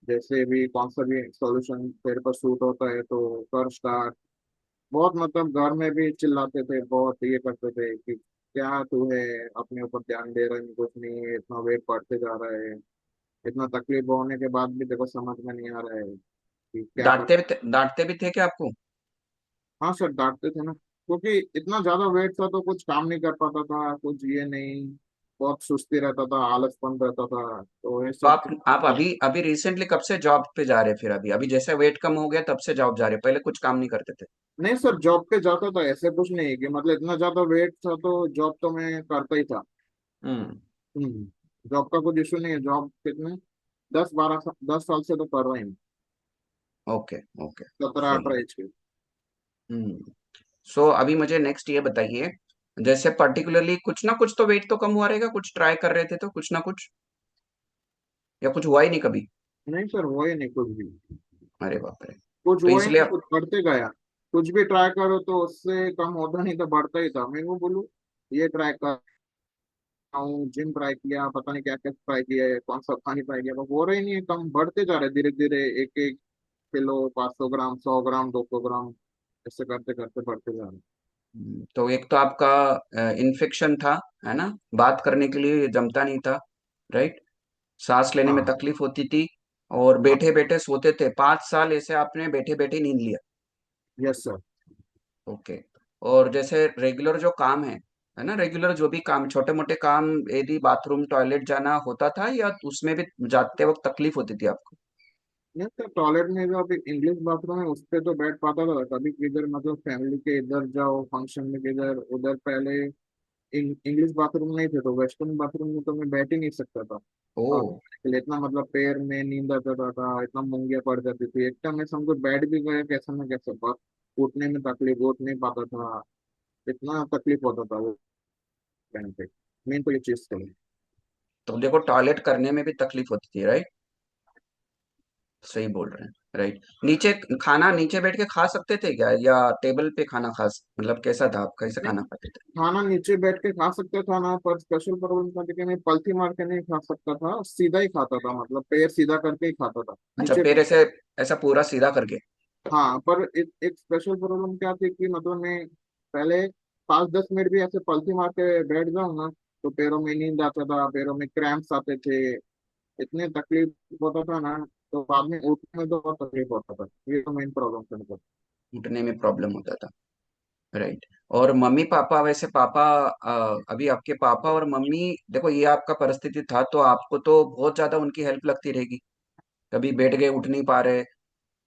जैसे भी कौन सा भी सॉल्यूशन तेरे पर सूट होता है तो कर स्टार्ट। बहुत मतलब घर में भी चिल्लाते थे, बहुत ये करते थे कि क्या तू है, अपने ऊपर ध्यान दे रहा है, कुछ नहीं है, इतना वेट बढ़ते जा रहा है, इतना तकलीफ होने के बाद भी देखो समझ में नहीं आ रहा है कि क्या कर। डांटते भी थे क्या आपको? हाँ सर, डांटते थे ना, क्योंकि इतना ज्यादा वेट था तो कुछ काम नहीं कर पाता था, कुछ ये नहीं, बहुत सुस्ती रहता था, आलसपन रहता था, तो ये तो सब आप अभी अभी रिसेंटली कब से जॉब पे जा रहे हैं? फिर अभी अभी जैसे वेट कम हो गया तब से जॉब जा रहे हैं, पहले कुछ काम नहीं करते थे? नहीं सर, जॉब पे जाता था, ऐसे कुछ नहीं है कि मतलब इतना ज्यादा वेट था तो जॉब तो मैं करता ही था। हम्म। हम्म। जॉब का कुछ इशू नहीं है, जॉब कितने 10 साल से तो कर रहा हूँ। Okay okay. 17 18 सही। एज के। हम्म। सो अभी मुझे नेक्स्ट ये बताइए, जैसे पर्टिकुलरली कुछ ना कुछ तो वेट तो कम हुआ रहेगा, कुछ ट्राई कर रहे थे तो कुछ ना कुछ, या कुछ हुआ ही नहीं कभी? नहीं सर, वो ही नहीं कुछ भी। अरे बाप रे। कुछ तो वो ही इसलिए नहीं, कुछ बढ़ते गया। कुछ भी ट्राई करो तो उससे कम होता नहीं, तो बढ़ता ही था। मैं वो बोलूँ, ये ट्राई कर हूँ, जिम ट्राई किया, पता नहीं क्या क्या ट्राई किया है, कौन सा खानी ट्राई किया, बस हो रही नहीं है, कम बढ़ते जा रहे धीरे धीरे। 1 1 किलो, 500 ग्राम, 100 ग्राम, 200 ग्राम, ऐसे करते करते बढ़ते जा रहे। तो एक तो आपका इन्फेक्शन था, है ना? बात करने के लिए जमता नहीं था, राइट? सांस लेने में हाँ तकलीफ होती थी, और हाँ। बैठे बैठे सोते थे। 5 साल ऐसे आपने बैठे बैठे नींद लिया? Yes sir. ओके। और जैसे रेगुलर जो काम है ना, रेगुलर जो भी काम, छोटे मोटे काम, यदि बाथरूम टॉयलेट जाना होता था, या उसमें भी जाते वक्त तकलीफ होती थी आपको? नहीं सर, टॉयलेट में जो अभी इंग्लिश बाथरूम है उस पे तो बैठ पाता था, कभी किधर मतलब फैमिली के इधर जाओ फंक्शन में किधर उधर। पहले इंग्लिश बाथरूम नहीं थे तो वेस्टर्न बाथरूम में तो मैं बैठ ही नहीं सकता था। ओ। और इतना मतलब पैर में नींद आता था, इतना मुंगिया पड़ जाती थी। एक टाइम मैं समझो बैठ भी गया कैसे ना कैसे, पर उठने में तकलीफ, उठ नहीं पाता था, इतना तकलीफ होता था वो टाइम पे। मेन तो ये चीज थी। तो देखो, टॉयलेट करने में भी तकलीफ होती थी, राइट? सही बोल रहे हैं, राइट। नीचे खाना नीचे बैठ के खा सकते थे क्या, या टेबल पे खाना मतलब कैसा था, आप कैसे नहीं, खाना खाते थे? खाना नीचे बैठ के खा सकता था ना, पर स्पेशल प्रॉब्लम था कि मैं पलथी मार के नहीं खा सकता था, सीधा ही खाता था, मतलब पैर सीधा करके ही खाता था अच्छा, नीचे। पैर ऐसे, ऐसा पूरा सीधा करके? हाँ, पर एक स्पेशल प्रॉब्लम क्या थी कि मतलब मैं पहले 5 10 मिनट भी ऐसे पलथी मार के बैठ जाऊँ ना, तो पैरों में नींद आता था, पैरों में क्रैम्प्स आते थे, इतने तकलीफ होता था ना। तो बाद में उठने में तो बहुत तकलीफ होता था, ये तो मेन प्रॉब्लम था मेरे को। घुटने में प्रॉब्लम होता था, राइट। और मम्मी पापा, वैसे पापा, अभी आपके पापा और मम्मी, देखो ये आपका परिस्थिति था तो आपको तो बहुत ज्यादा उनकी हेल्प लगती रहेगी। कभी बैठ गए, उठ नहीं पा रहे,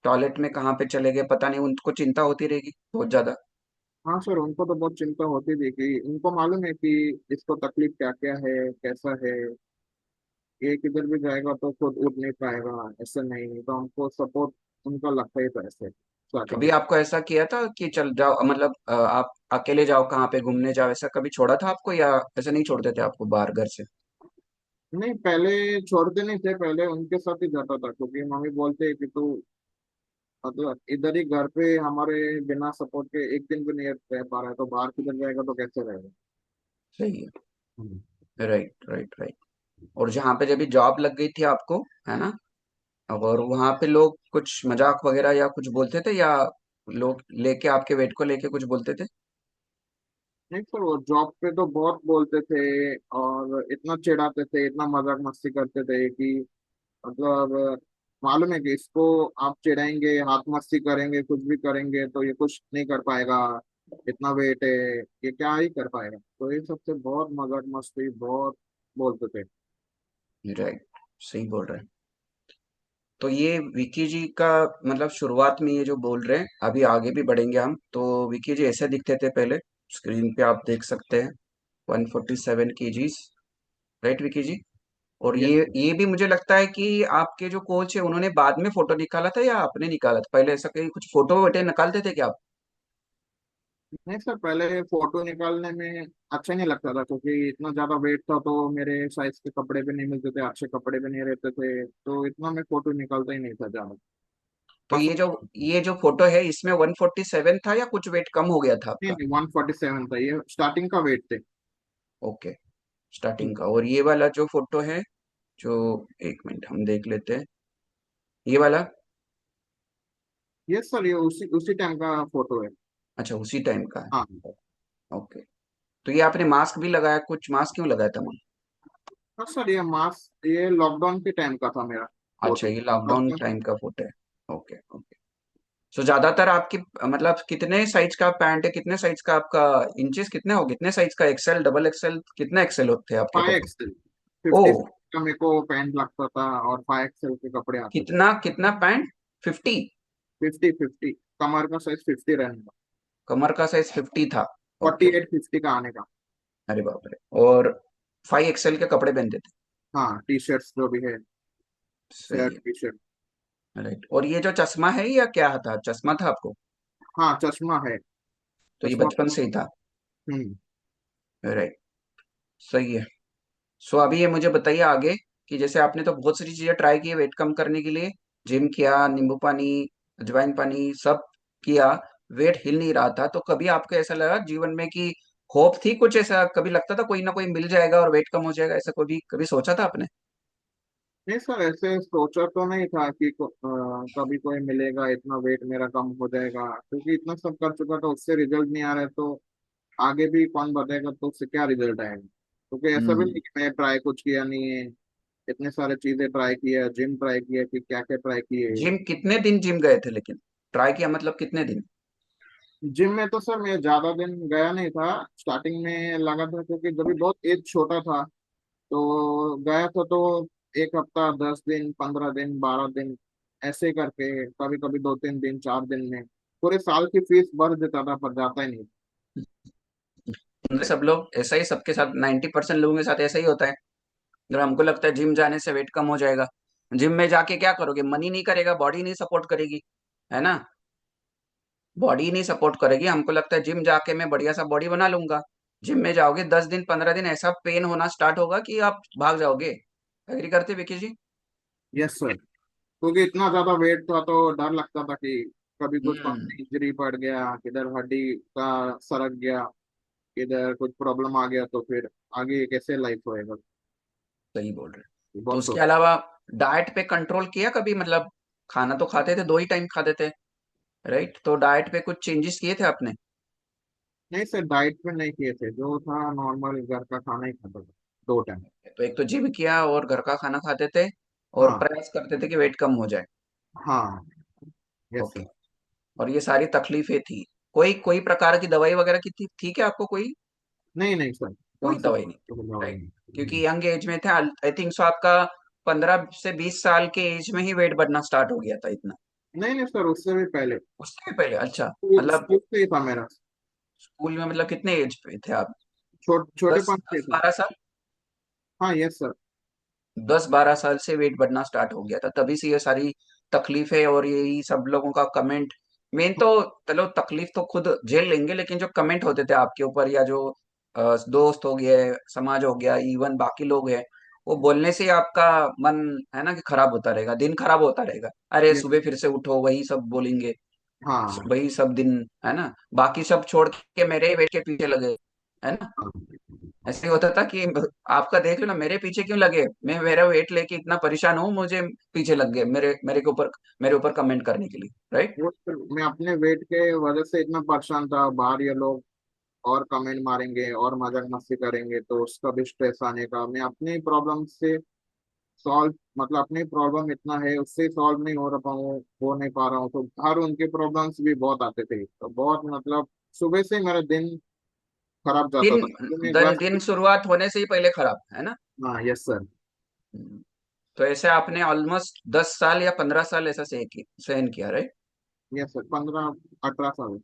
टॉयलेट में कहाँ पे चले गए पता नहीं, उनको चिंता होती रहेगी बहुत ज्यादा। हाँ सर, उनको तो बहुत चिंता होती थी कि उनको मालूम है कि इसको तकलीफ क्या क्या है, कैसा है। ये किधर भी जाएगा तो खुद उठ नहीं पाएगा, ऐसा नहीं, तो हमको सपोर्ट उनका लगता ही था ऐसे स्टार्टिंग कभी में। आपको ऐसा किया था कि चल जाओ, मतलब आप अकेले जाओ कहाँ पे घूमने जाओ, ऐसा कभी छोड़ा था आपको, या ऐसा नहीं छोड़ते थे आपको बाहर घर से? नहीं, पहले छोड़ते नहीं थे, पहले उनके साथ ही जाता था, क्योंकि मम्मी बोलते कि तू मतलब इधर ही घर पे हमारे बिना सपोर्ट के एक दिन भी नहीं रह पा रहा है, तो बाहर किधर जाएगा तो कैसे रहेगा। सही हम्म। है, राइट राइट राइट। और जहाँ पे जब जॉब लग गई थी आपको, है ना, और वहां पे लोग कुछ मजाक वगैरह या कुछ बोलते थे, या लोग लेके आपके वेट को लेके कुछ बोलते थे? नहीं सर, वो जॉब पे तो बहुत बोलते थे, और इतना चिढ़ाते थे, इतना मजाक मस्ती करते थे कि मतलब मालूम है कि इसको आप चिढ़ाएंगे, हाथ मस्ती करेंगे, कुछ भी करेंगे तो ये कुछ नहीं कर पाएगा, इतना वेट है, ये क्या ही कर पाएगा, तो ये सबसे बहुत मजाक मस्ती बहुत बोलते थे। राइट, सही बोल रहे हैं। तो ये विकी जी का, मतलब शुरुआत में ये जो बोल रहे हैं, अभी आगे भी बढ़ेंगे हम, तो विकी जी ऐसे दिखते थे पहले, स्क्रीन पे आप देख सकते हैं, 147 kgs, राइट विकी जी? और यस सर। ये भी मुझे लगता है कि आपके जो कोच है उन्होंने बाद में फोटो निकाला था, या आपने निकाला था पहले, ऐसा कहीं कुछ फोटो वोटे निकालते थे क्या आप? नहीं सर, पहले फोटो निकालने में अच्छा नहीं लगता था, क्योंकि इतना ज्यादा वेट था तो मेरे साइज के कपड़े भी नहीं मिलते थे, अच्छे कपड़े भी नहीं रहते थे, तो इतना मैं फोटो निकालता ही नहीं था ज्यादा। तो बस। ये जो फोटो है इसमें 147 था, या कुछ वेट कम हो गया था नहीं आपका? नहीं, 147 था, ये स्टार्टिंग का वेट थे। ओके, स्टार्टिंग का। और ये वाला जो फोटो है, जो, एक मिनट हम देख लेते हैं, ये वाला? यस सर, ये उसी उसी टाइम का फोटो है। अच्छा, उसी टाइम का हाँ। है। ओके। तो ये आपने मास्क भी लगाया, कुछ मास्क क्यों लगाया था मैम? हाँ सर, ये मास्क ये लॉकडाउन के टाइम का था मेरा अच्छा, फोटो। ये लॉकडाउन लॉकडाउन। टाइम का फोटो है। Okay okay. सो ज्यादातर आपकी मतलब कितने साइज का पैंट है, कितने साइज का आपका इंचेस कितने हो, कितने साइज का एक्सेल, डबल एक्सेल, कितने एक्सेल होते हैं आपके फाइव कपड़े? एक्सएल ओ, 50 का मेरे को पैंट लगता था, और 5 एक्सएल के कपड़े आते थे। कितना कितना पैंट? 50? 50 50 कमर का साइज 50 रहने का। कमर का साइज 50 था? ओके। 48 50 का आने का। अरे बाप रे। और 5 एक्सेल के कपड़े पहनते थे? हाँ, टी शर्ट्स जो भी है, सही शर्ट है। T shirt. राइट। और ये जो चश्मा है या क्या था, चश्मा था आपको? हाँ, चश्मा है। तो ये चश्मा। बचपन से ही था? हम्म। राइट। सही है। सो अभी ये मुझे बताइए आगे कि जैसे आपने तो बहुत सारी चीजें ट्राई की है वेट कम करने के लिए, जिम किया, नींबू पानी, अजवाइन पानी सब किया, वेट हिल नहीं रहा था, तो कभी आपको ऐसा लगा जीवन में कि होप थी कुछ, ऐसा कभी लगता था कोई ना कोई मिल जाएगा और वेट कम हो जाएगा, ऐसा कभी कभी सोचा था आपने? नहीं सर, ऐसे सोचा तो नहीं था कि कभी कोई मिलेगा, इतना वेट मेरा कम हो जाएगा, क्योंकि इतना सब कर चुका था, उससे रिजल्ट नहीं आ रहा है, तो आगे भी कौन बताएगा तो उससे क्या रिजल्ट आएगा। क्योंकि ऐसा भी हम्म। नहीं कि मैं ट्राई कुछ किया नहीं है। इतने सारे चीजें ट्राई किया, जिम ट्राई किया, कि क्या क्या ट्राई किए। जिम कितने दिन जिम गए थे लेकिन? ट्राई किया मतलब कितने दिन? जिम में तो सर मैं ज्यादा दिन गया नहीं था। स्टार्टिंग में लगा था, क्योंकि जब भी बहुत एज छोटा था, तो गया था, तो 1 हफ्ता, 10 दिन, 15 दिन, 12 दिन, ऐसे करके, कभी कभी 2 3 दिन, 4 दिन में पूरे साल की फीस भर देता था, पर जाता ही नहीं। सब लोग ऐसा ही, सबके साथ 90% लोगों के साथ ऐसा ही होता है। अगर हमको लगता है जिम जाने से वेट कम हो जाएगा, जिम में जाके क्या करोगे, मनी नहीं करेगा, बॉडी नहीं सपोर्ट करेगी, है ना? बॉडी नहीं सपोर्ट करेगी, हमको लगता है जिम जाके मैं बढ़िया सा बॉडी बना लूंगा। जिम में जाओगे 10 दिन 15 दिन ऐसा पेन होना स्टार्ट होगा कि आप भाग जाओगे। एग्री करते विकी जी? Yes sir. क्योंकि इतना ज्यादा वेट था, तो डर लगता था कि कभी कुछ हम्म। इंजरी पड़ गया, किधर हड्डी का सरक गया, किधर कुछ प्रॉब्लम आ गया, तो फिर आगे कैसे लाइफ होएगा। सही बोल रहे हैं। तो बहुत उसके सोच। अलावा डाइट पे कंट्रोल किया कभी, मतलब खाना तो खाते थे, 2 ही टाइम खाते थे, राइट? तो डाइट पे कुछ चेंजेस किए थे आपने? नहीं सर, डाइट में नहीं किए थे, जो था नॉर्मल घर का खाना ही खाता था, 2 टाइम। तो एक तो जिम किया और घर का खाना खाते थे और हाँ। प्रयास करते थे कि वेट कम हो जाए। हाँ। Yes okay. सर। और ये सारी तकलीफें थी, कोई कोई प्रकार की दवाई वगैरह की थी क्या आपको कोई? नहीं नहीं सर, कोई कौन सा दवाई नहीं थी? दवाई राइट। नहीं। क्योंकि यंग एज में थे, आई थिंक सो आपका 15 से 20 साल के एज में ही वेट बढ़ना स्टार्ट हो गया था इतना? नहीं नहीं सर, उससे भी पहले। उससे भी पहले? अच्छा। स्कूल मतलब स्कूल से ही था मेरा। स्कूल में मतलब कितने एज पे थे आप? छोटे दस पन से दस था। बारह साल? हाँ, यस सर। 10 12 साल से वेट बढ़ना स्टार्ट हो गया था, तभी से ये सारी तकलीफें और यही सब लोगों का कमेंट। मेन तो चलो तकलीफ तो खुद झेल लेंगे, लेकिन जो कमेंट होते थे आपके ऊपर, या जो दोस्त हो गए, समाज हो गया, इवन बाकी लोग हैं, वो बोलने से ही आपका मन, है ना, कि खराब होता रहेगा, दिन खराब होता रहेगा। अरे यस। सुबह फिर से उठो, वही सब बोलेंगे, हाँ। वही सब दिन, है ना, बाकी सब छोड़ के मेरे ही वेट के पीछे लगे, है ना? हाँ। ऐसे ही होता था कि आपका देख लो ना, मेरे पीछे क्यों लगे, मैं मेरा वेट लेके इतना परेशान हूँ, मुझे पीछे लग गए मेरे मेरे के ऊपर, मेरे ऊपर कमेंट करने के लिए, राइट? वो सर, मैं अपने वेट के वजह से इतना परेशान था, बाहर ये लोग और कमेंट मारेंगे और मजाक मस्ती करेंगे, तो उसका भी स्ट्रेस आने का, मैं अपनी प्रॉब्लम से सॉल्व, मतलब अपनी प्रॉब्लम इतना है, उससे सॉल्व नहीं हो रहा हूँ, हो नहीं पा रहा हूँ, तो हर उनके प्रॉब्लम्स भी बहुत आते थे, तो बहुत मतलब सुबह से मेरा दिन खराब जाता दिन था, तो मैं घर दिन से। दिन शुरुआत होने से ही पहले खराब, है ना? हाँ, यस सर। हम्म। तो ऐसे आपने ऑलमोस्ट 10 साल या 15 साल ऐसा सहन किया, राइट? यस सर, 15 18 साल।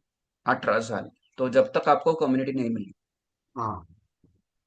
18 साल। तो जब तक आपको कम्युनिटी नहीं मिली। हाँ।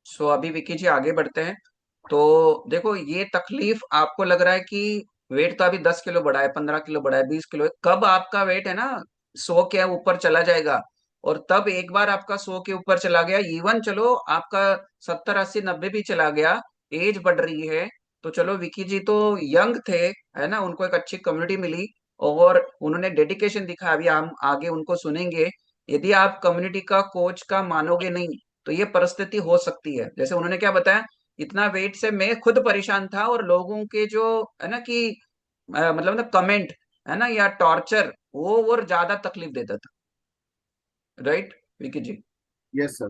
सो अभी विकी जी आगे बढ़ते हैं। तो देखो, ये तकलीफ आपको लग रहा है कि वेट तो अभी 10 किलो बढ़ा है, 15 किलो बढ़ा है, 20 किलो है, कब आपका वेट है ना 100 के ऊपर चला जाएगा? और तब एक बार आपका 100 के ऊपर चला गया, इवन चलो आपका 70 80 90 भी चला गया, एज बढ़ रही है, तो चलो विकी जी तो यंग थे, है ना, उनको एक अच्छी कम्युनिटी मिली और उन्होंने डेडिकेशन दिखाया, अभी हम आगे उनको सुनेंगे। यदि आप कम्युनिटी का कोच का मानोगे नहीं, तो ये परिस्थिति हो सकती है, जैसे उन्होंने क्या बताया, इतना वेट से मैं खुद परेशान था और लोगों के जो, है ना कि मतलब ना कमेंट, है ना, या टॉर्चर, वो और ज्यादा तकलीफ देता था, right Vicky ji? Yes sir.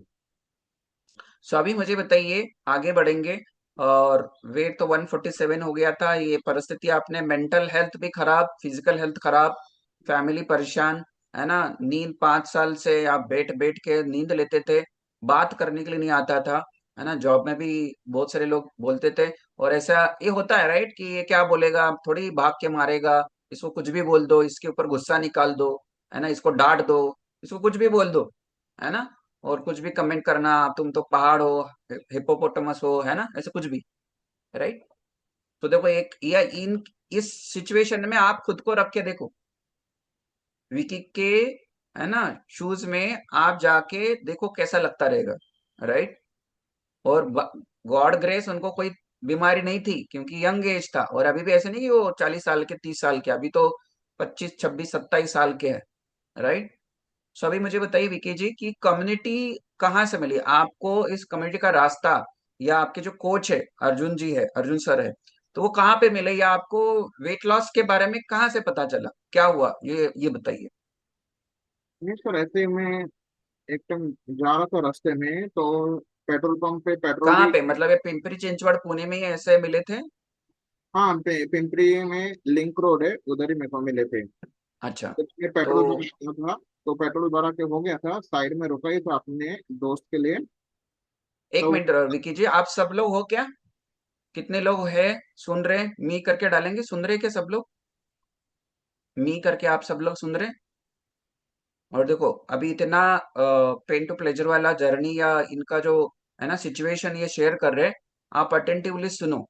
So अभी मुझे बताइए, आगे बढ़ेंगे। और वेट तो 147 हो गया था, ये परिस्थिति आपने, मेंटल हेल्थ भी खराब, फिजिकल हेल्थ खराब, फैमिली परेशान, है ना, नींद 5 साल से आप बैठ बैठ के नींद लेते थे, बात करने के लिए नहीं आता था, है ना, जॉब में भी बहुत सारे लोग बोलते थे। और ऐसा ये होता है राइट कि ये क्या बोलेगा, थोड़ी भाग के मारेगा, इसको कुछ भी बोल दो, इसके ऊपर गुस्सा निकाल दो, है ना, इसको डांट दो, इसको कुछ भी बोल दो, है ना, और कुछ भी कमेंट करना, तुम तो पहाड़ हो, हिप्पोपोटामस हो, है ना, ऐसे कुछ भी, राइट। तो देखो एक या इन इस सिचुएशन में आप खुद को रख के देखो, विकी के, है ना, शूज में आप जाके देखो कैसा लगता रहेगा, राइट। और गॉड ग्रेस उनको कोई बीमारी नहीं थी क्योंकि यंग एज था, और अभी भी ऐसे नहीं कि वो 40 साल के 30 साल के, अभी तो 25 26 27 साल के हैं, राइट। सो अभी मुझे बताइए विकी जी कि कम्युनिटी कहाँ से मिली आपको, इस कम्युनिटी का रास्ता, या आपके जो कोच है अर्जुन जी है, अर्जुन सर है, तो वो कहाँ पे मिले, या आपको वेट लॉस के बारे में कहाँ से पता चला, क्या हुआ, ये बताइए। नहीं सर, ऐसे मैं एकदम जा रहा था रास्ते में, तो पेट्रोल पंप पे पेट्रोल कहाँ भी। पे, मतलब ये पिंपरी चिंचवड़ पुणे में ही ऐसे मिले थे? हाँ, पिंपरी में लिंक रोड है, उधर ही मेरे को मिले थे। अच्छा। तो मैं तो पेट्रोल भरा था, तो पेट्रोल भरा के हो गया था, साइड में रुका ही था अपने दोस्त के लिए। एक तो मिनट विकी जी, आप सब लोग हो क्या, कितने लोग हैं सुन रहे हैं, मी करके डालेंगे, सुन रहे हैं क्या सब लोग, मी करके आप सब लोग सुन रहे हैं? और देखो अभी इतना पेन टू प्लेजर वाला जर्नी या इनका जो, है ना, सिचुएशन ये शेयर कर रहे हैं, आप अटेंटिवली सुनो,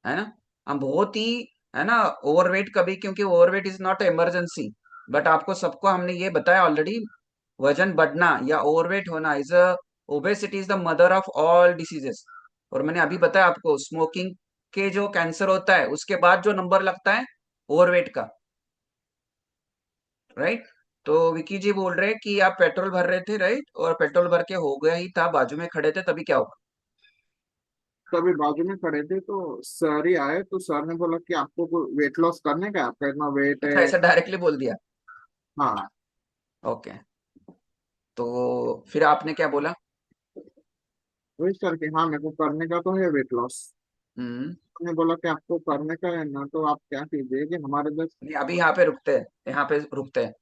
है ना। हम बहुत ही, है ना, ओवरवेट कभी, क्योंकि overweight is not emergency, but आपको सबको हमने ये बताया ऑलरेडी, वजन बढ़ना या ओवरवेट होना is obesity is the mother of all diseases. और मैंने अभी बताया आपको स्मोकिंग के जो कैंसर होता है उसके बाद जो नंबर लगता है ओवरवेट का, राइट। तो विकी जी बोल रहे हैं कि आप पेट्रोल भर रहे थे, राइट, और पेट्रोल भर के हो गया ही था, बाजू में खड़े थे, तभी क्या हुआ? तभी बाजू में खड़े थे, तो सर ही आए, तो सर ने बोला कि आपको वेट लॉस करने का है, आपका इतना वेट अच्छा, है। ऐसा डायरेक्टली बोल दिया? हाँ। ओके। तो फिर आपने क्या बोला? वही सर कि हाँ, मेरे को करने का तो है वेट लॉस। हम्म। ने बोला कि आपको करने का है ना, तो आप क्या कीजिए कि हमारे दस। नहीं, अभी यहाँ पे रुकते हैं, यहाँ पे रुकते हैं,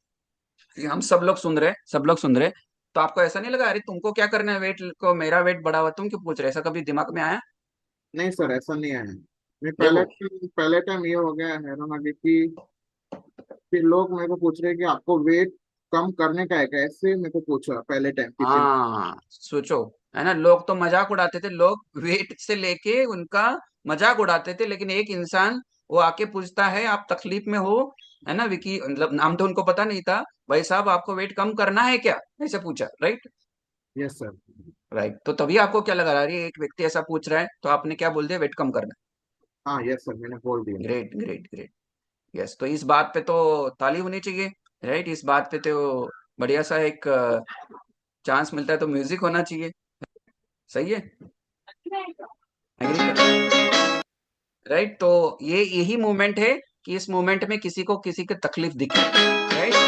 कि हम सब लोग सुन रहे हैं, सब लोग सुन रहे हैं। तो आपको ऐसा नहीं लगा अरे तुमको क्या करना है वेट को, मेरा वेट बढ़ा हुआ, तुम क्यों पूछ रहे, ऐसा कभी दिमाग में आया? नहीं सर, ऐसा नहीं है। मैं पहले देखो, पहले टाइम ये हो गया है ना कि फिर लोग मेरे को पूछ रहे हैं कि आपको वेट कम करने का है, कैसे मेरे को पूछा पहले टाइम किसी ने। हाँ सोचो, है ना, लोग तो मजाक उड़ाते थे, लोग वेट से लेके उनका मजाक उड़ाते थे, लेकिन एक इंसान वो आके पूछता है आप तकलीफ में हो, है ना, विकी, मतलब नाम तो उनको पता नहीं था, भाई साहब आपको वेट कम करना है क्या, ऐसे पूछा, राइट। Yes sir. राइट, तो तभी आपको क्या लगा, अरे एक व्यक्ति ऐसा पूछ रहा है, तो आपने क्या बोल दिया, वेट कम करना हाँ यस सर, मैंने बोल है। दिया। Great great great. यस, तो इस बात पे तो ताली होनी चाहिए, राइट, इस बात पे तो बढ़िया सा एक चांस मिलता है तो म्यूजिक होना चाहिए, सही है, एग्री कर रहे हैं, राइट। तो ये यही मोमेंट है कि इस मोमेंट में किसी को किसी की तकलीफ दिखे, राइट।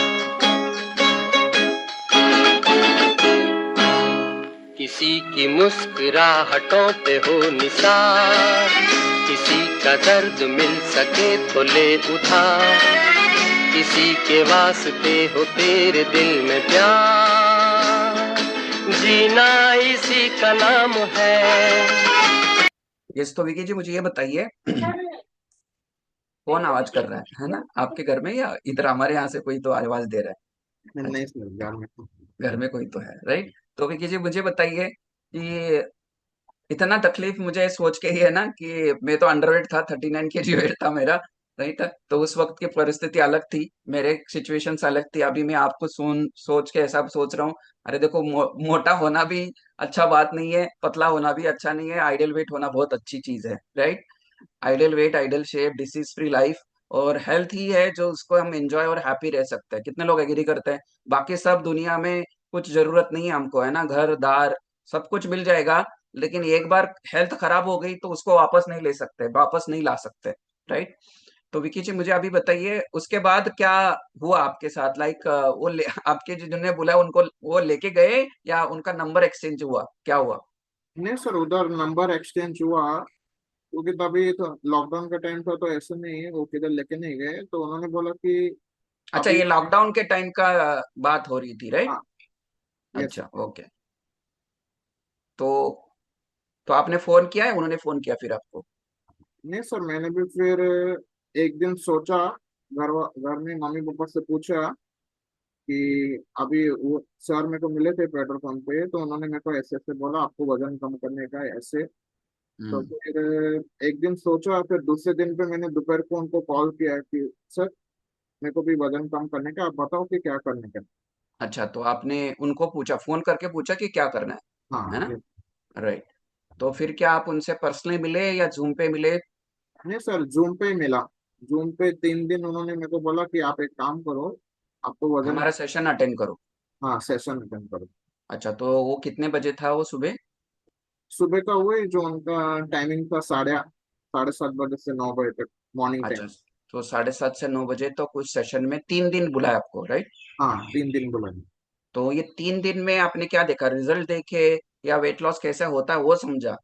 किसी की मुस्कुराहटों पे हो निसार, किसी का दर्द मिल सके तो ले उधार, किसी के वास्ते हो तेरे दिल में प्यार, जीना इसी का नाम है। यस, तो विकी जी मुझे ये बताइए, कौन आवाज कर रहा है ना, आपके घर में या इधर हमारे यहाँ से कोई तो आवाज दे रहा है? नहीं सर, घर में। घर में कोई तो है, राइट। तो विकी जी मुझे बताइए कि इतना तकलीफ मुझे सोच के ही है ना कि मैं तो अंडरवेट था, 39 kg वेट था मेरा, राइट। तो उस वक्त की परिस्थिति अलग थी, मेरे सिचुएशन अलग थी, अभी मैं आपको सुन सोच के ऐसा सोच रहा हूँ, अरे देखो मोटा होना भी अच्छा बात नहीं है, पतला होना भी अच्छा नहीं है, आइडियल वेट होना बहुत अच्छी चीज है, right. Ideal weight, ideal shape, disease free life और हेल्थ ही है जो उसको हम एंजॉय और हैप्पी रह सकते हैं, कितने लोग एग्री करते हैं? बाकी सब दुनिया में कुछ जरूरत नहीं है हमको, है ना, घर दार सब कुछ मिल जाएगा, लेकिन एक बार हेल्थ खराब हो गई तो उसको वापस नहीं ले सकते, वापस नहीं ला सकते, राइट। तो विकी जी मुझे अभी बताइए उसके बाद क्या हुआ आपके साथ, लाइक आपके जिन्होंने बोला उनको वो लेके गए या उनका नंबर एक्सचेंज हुआ, क्या हुआ? नहीं सर, उधर नंबर एक्सचेंज हुआ, क्योंकि तभी तो लॉकडाउन का टाइम था, तो ऐसे नहीं वो किधर लेके नहीं गए, तो उन्होंने बोला कि अच्छा, अभी। ये लॉकडाउन के टाइम का बात हो रही थी, राइट? हाँ। यस। अच्छा, ओके। तो तो आपने फोन किया है, उन्होंने फोन किया फिर आपको? नहीं सर, मैंने भी फिर एक दिन सोचा, घर में मम्मी पापा से पूछा कि अभी वो सर मेरे को मिले थे पेट्रोल पंप पे, तो उन्होंने मेरे को ऐसे ऐसे बोला आपको वजन कम करने का है, ऐसे। तो हम्म। फिर एक दिन सोचा, फिर दूसरे दिन पे मैंने दोपहर को उनको कॉल किया कि सर मेरे को भी वजन कम करने का, आप बताओ कि क्या करने का। अच्छा, तो आपने उनको पूछा, फोन करके पूछा कि क्या करना है हाँ ना? ये। राइट। तो फिर क्या आप उनसे पर्सनली मिले या जूम पे मिले? नहीं सर, जूम पे ही मिला। जूम पे 3 दिन उन्होंने मेरे को बोला कि आप एक काम करो, आपको वजन। हमारा सेशन अटेंड करो। हाँ, सेशन अटेंड करो। अच्छा, तो वो कितने बजे था वो सुबह? सुबह का हुए जो उनका टाइमिंग था, 7:30 बजे से 9 बजे तक, मॉर्निंग अच्छा, टाइम। तो 7:30 से 9 बजे तो कुछ सेशन में 3 दिन बुलाया आपको, राइट? हाँ, 3 दिन बुलाए। तो ये 3 दिन में आपने क्या देखा, रिजल्ट देखे या वेट लॉस कैसे होता है वो समझा?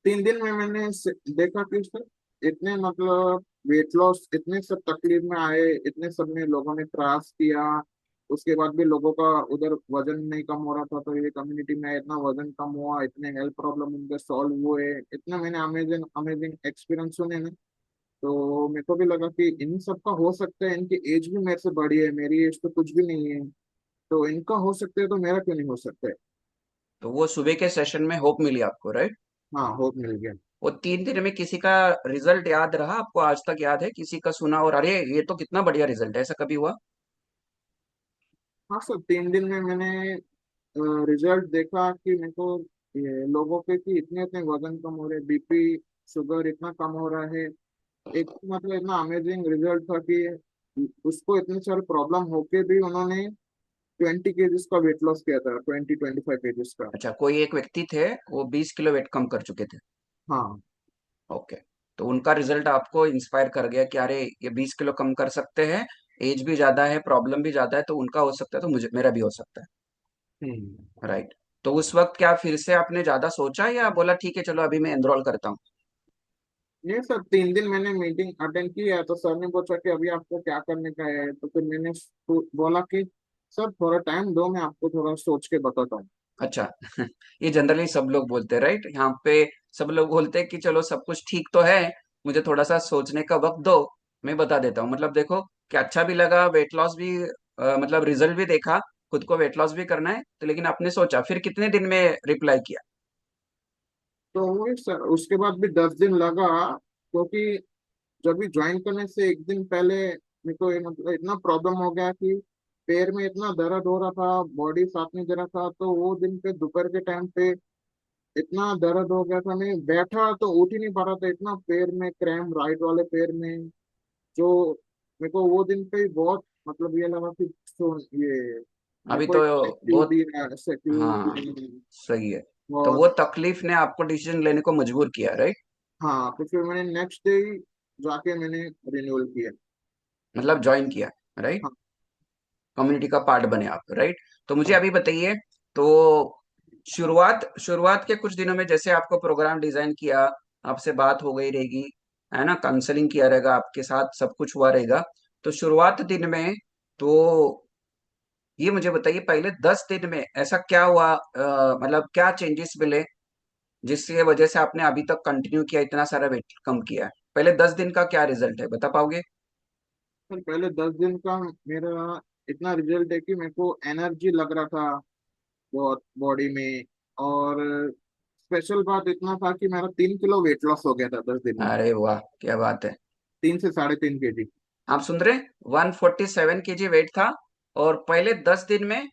3 दिन में मैंने देखा कि सर इतने मतलब वेट लॉस, इतने सब तकलीफ में आए, इतने सब में लोगों ने प्रयास किया, उसके बाद भी लोगों का उधर वजन नहीं कम हो रहा था, तो ये कम्युनिटी में इतना वजन कम हुआ, इतने हेल्थ प्रॉब्लम उनके सॉल्व हुए, इतना मैंने अमेजिंग अमेजिंग एक्सपीरियंस सुने ना। तो मेरे को भी लगा कि इन सब का हो सकता है, इनकी एज भी मेरे से बड़ी है, मेरी एज तो कुछ भी नहीं है, तो इनका हो सकता है तो मेरा क्यों नहीं हो सकता है। तो वो सुबह के सेशन में होप मिली आपको, राइट? हाँ, होप मिल गया। वो 3 दिन में किसी का रिजल्ट याद रहा आपको, आज तक याद है किसी का सुना और अरे ये तो कितना बढ़िया रिजल्ट है, ऐसा कभी हुआ? हाँ सर, 3 दिन में मैंने रिजल्ट देखा कि मेरे को ये लोगों के कि इतने इतने वजन कम हो रहे, बीपी शुगर इतना कम हो रहा है। एक मतलब इतना अमेजिंग रिजल्ट था कि उसको इतने सारे प्रॉब्लम होके भी उन्होंने 20 केजीज का वेट लॉस किया था, 25 केजीज का। अच्छा, कोई एक व्यक्ति थे, वो 20 किलो वेट कम कर चुके थे। हाँ। ओके। तो उनका रिजल्ट आपको इंस्पायर कर गया कि अरे ये 20 किलो कम कर सकते हैं, एज भी ज्यादा है, प्रॉब्लम भी ज्यादा है, तो उनका हो सकता है तो मुझे मेरा भी हो सकता हम्म। है, राइट? तो उस वक्त क्या फिर से आपने ज्यादा सोचा या बोला ठीक है चलो अभी मैं एनरोल करता हूँ? ये सर 3 दिन मैंने मीटिंग अटेंड की है, तो सर ने पूछा कि अभी आपको क्या करने का है, तो फिर मैंने बोला कि सर थोड़ा टाइम दो, मैं आपको थोड़ा सोच के बताता हूँ। अच्छा। ये जनरली सब लोग बोलते हैं, राइट? यहाँ पे सब लोग बोलते हैं कि चलो सब कुछ ठीक तो है, मुझे थोड़ा सा सोचने का वक्त दो, मैं बता देता हूँ। मतलब देखो कि अच्छा भी लगा, वेट लॉस भी मतलब रिजल्ट भी देखा, खुद को वेट लॉस भी करना है तो, लेकिन आपने सोचा फिर कितने दिन में रिप्लाई किया? तो वही सर, उसके बाद भी 10 दिन लगा, क्योंकि जब भी ज्वाइन करने से एक दिन पहले मेरे को ये मतलब इतना प्रॉब्लम हो गया कि पैर में इतना दर्द हो रहा था, बॉडी साथ नहीं दे रहा था, तो वो दिन पे दोपहर के टाइम पे इतना दर्द हो गया था, मैं बैठा तो उठ ही नहीं पा रहा था, इतना पैर में क्रैम्प, राइट वाले पैर में। जो मेरे को वो दिन पे ही बहुत मतलब ये लगा कि तो ये मेरे अभी को तो एक क्यों बहुत, दी है, ऐसे क्यों हाँ दी है। सही है। तो और वो तकलीफ ने आपको डिसीजन लेने को मजबूर किया, राइट? हाँ, तो फिर मैंने नेक्स्ट डे ही जाके मैंने रिन्यूअल किया। मतलब ज्वाइन किया, राइट? हाँ। कम्युनिटी का पार्ट बने आप, राइट? तो मुझे हाँ। अभी बताइए, तो शुरुआत शुरुआत के कुछ दिनों में जैसे आपको प्रोग्राम डिजाइन किया, आपसे बात हो गई रहेगी, है ना, काउंसलिंग किया रहेगा आपके साथ, सब कुछ हुआ रहेगा, तो शुरुआत दिन में, तो ये मुझे बताइए पहले 10 दिन में ऐसा क्या हुआ, मतलब क्या चेंजेस मिले जिसकी वजह से आपने अभी तक कंटिन्यू किया, इतना सारा वेट कम किया है? पहले 10 दिन का क्या रिजल्ट है बता पाओगे? सर पहले 10 दिन का मेरा इतना रिजल्ट है कि मेरे को एनर्जी लग रहा था बहुत बॉडी में। और स्पेशल बात इतना था कि मेरा 3 किलो वेट लॉस हो गया था 10 दिन में। अरे वाह, क्या बात है! 3 से 3.5 केजी। आप सुन रहे, 147 kg वेट था और पहले 10 दिन में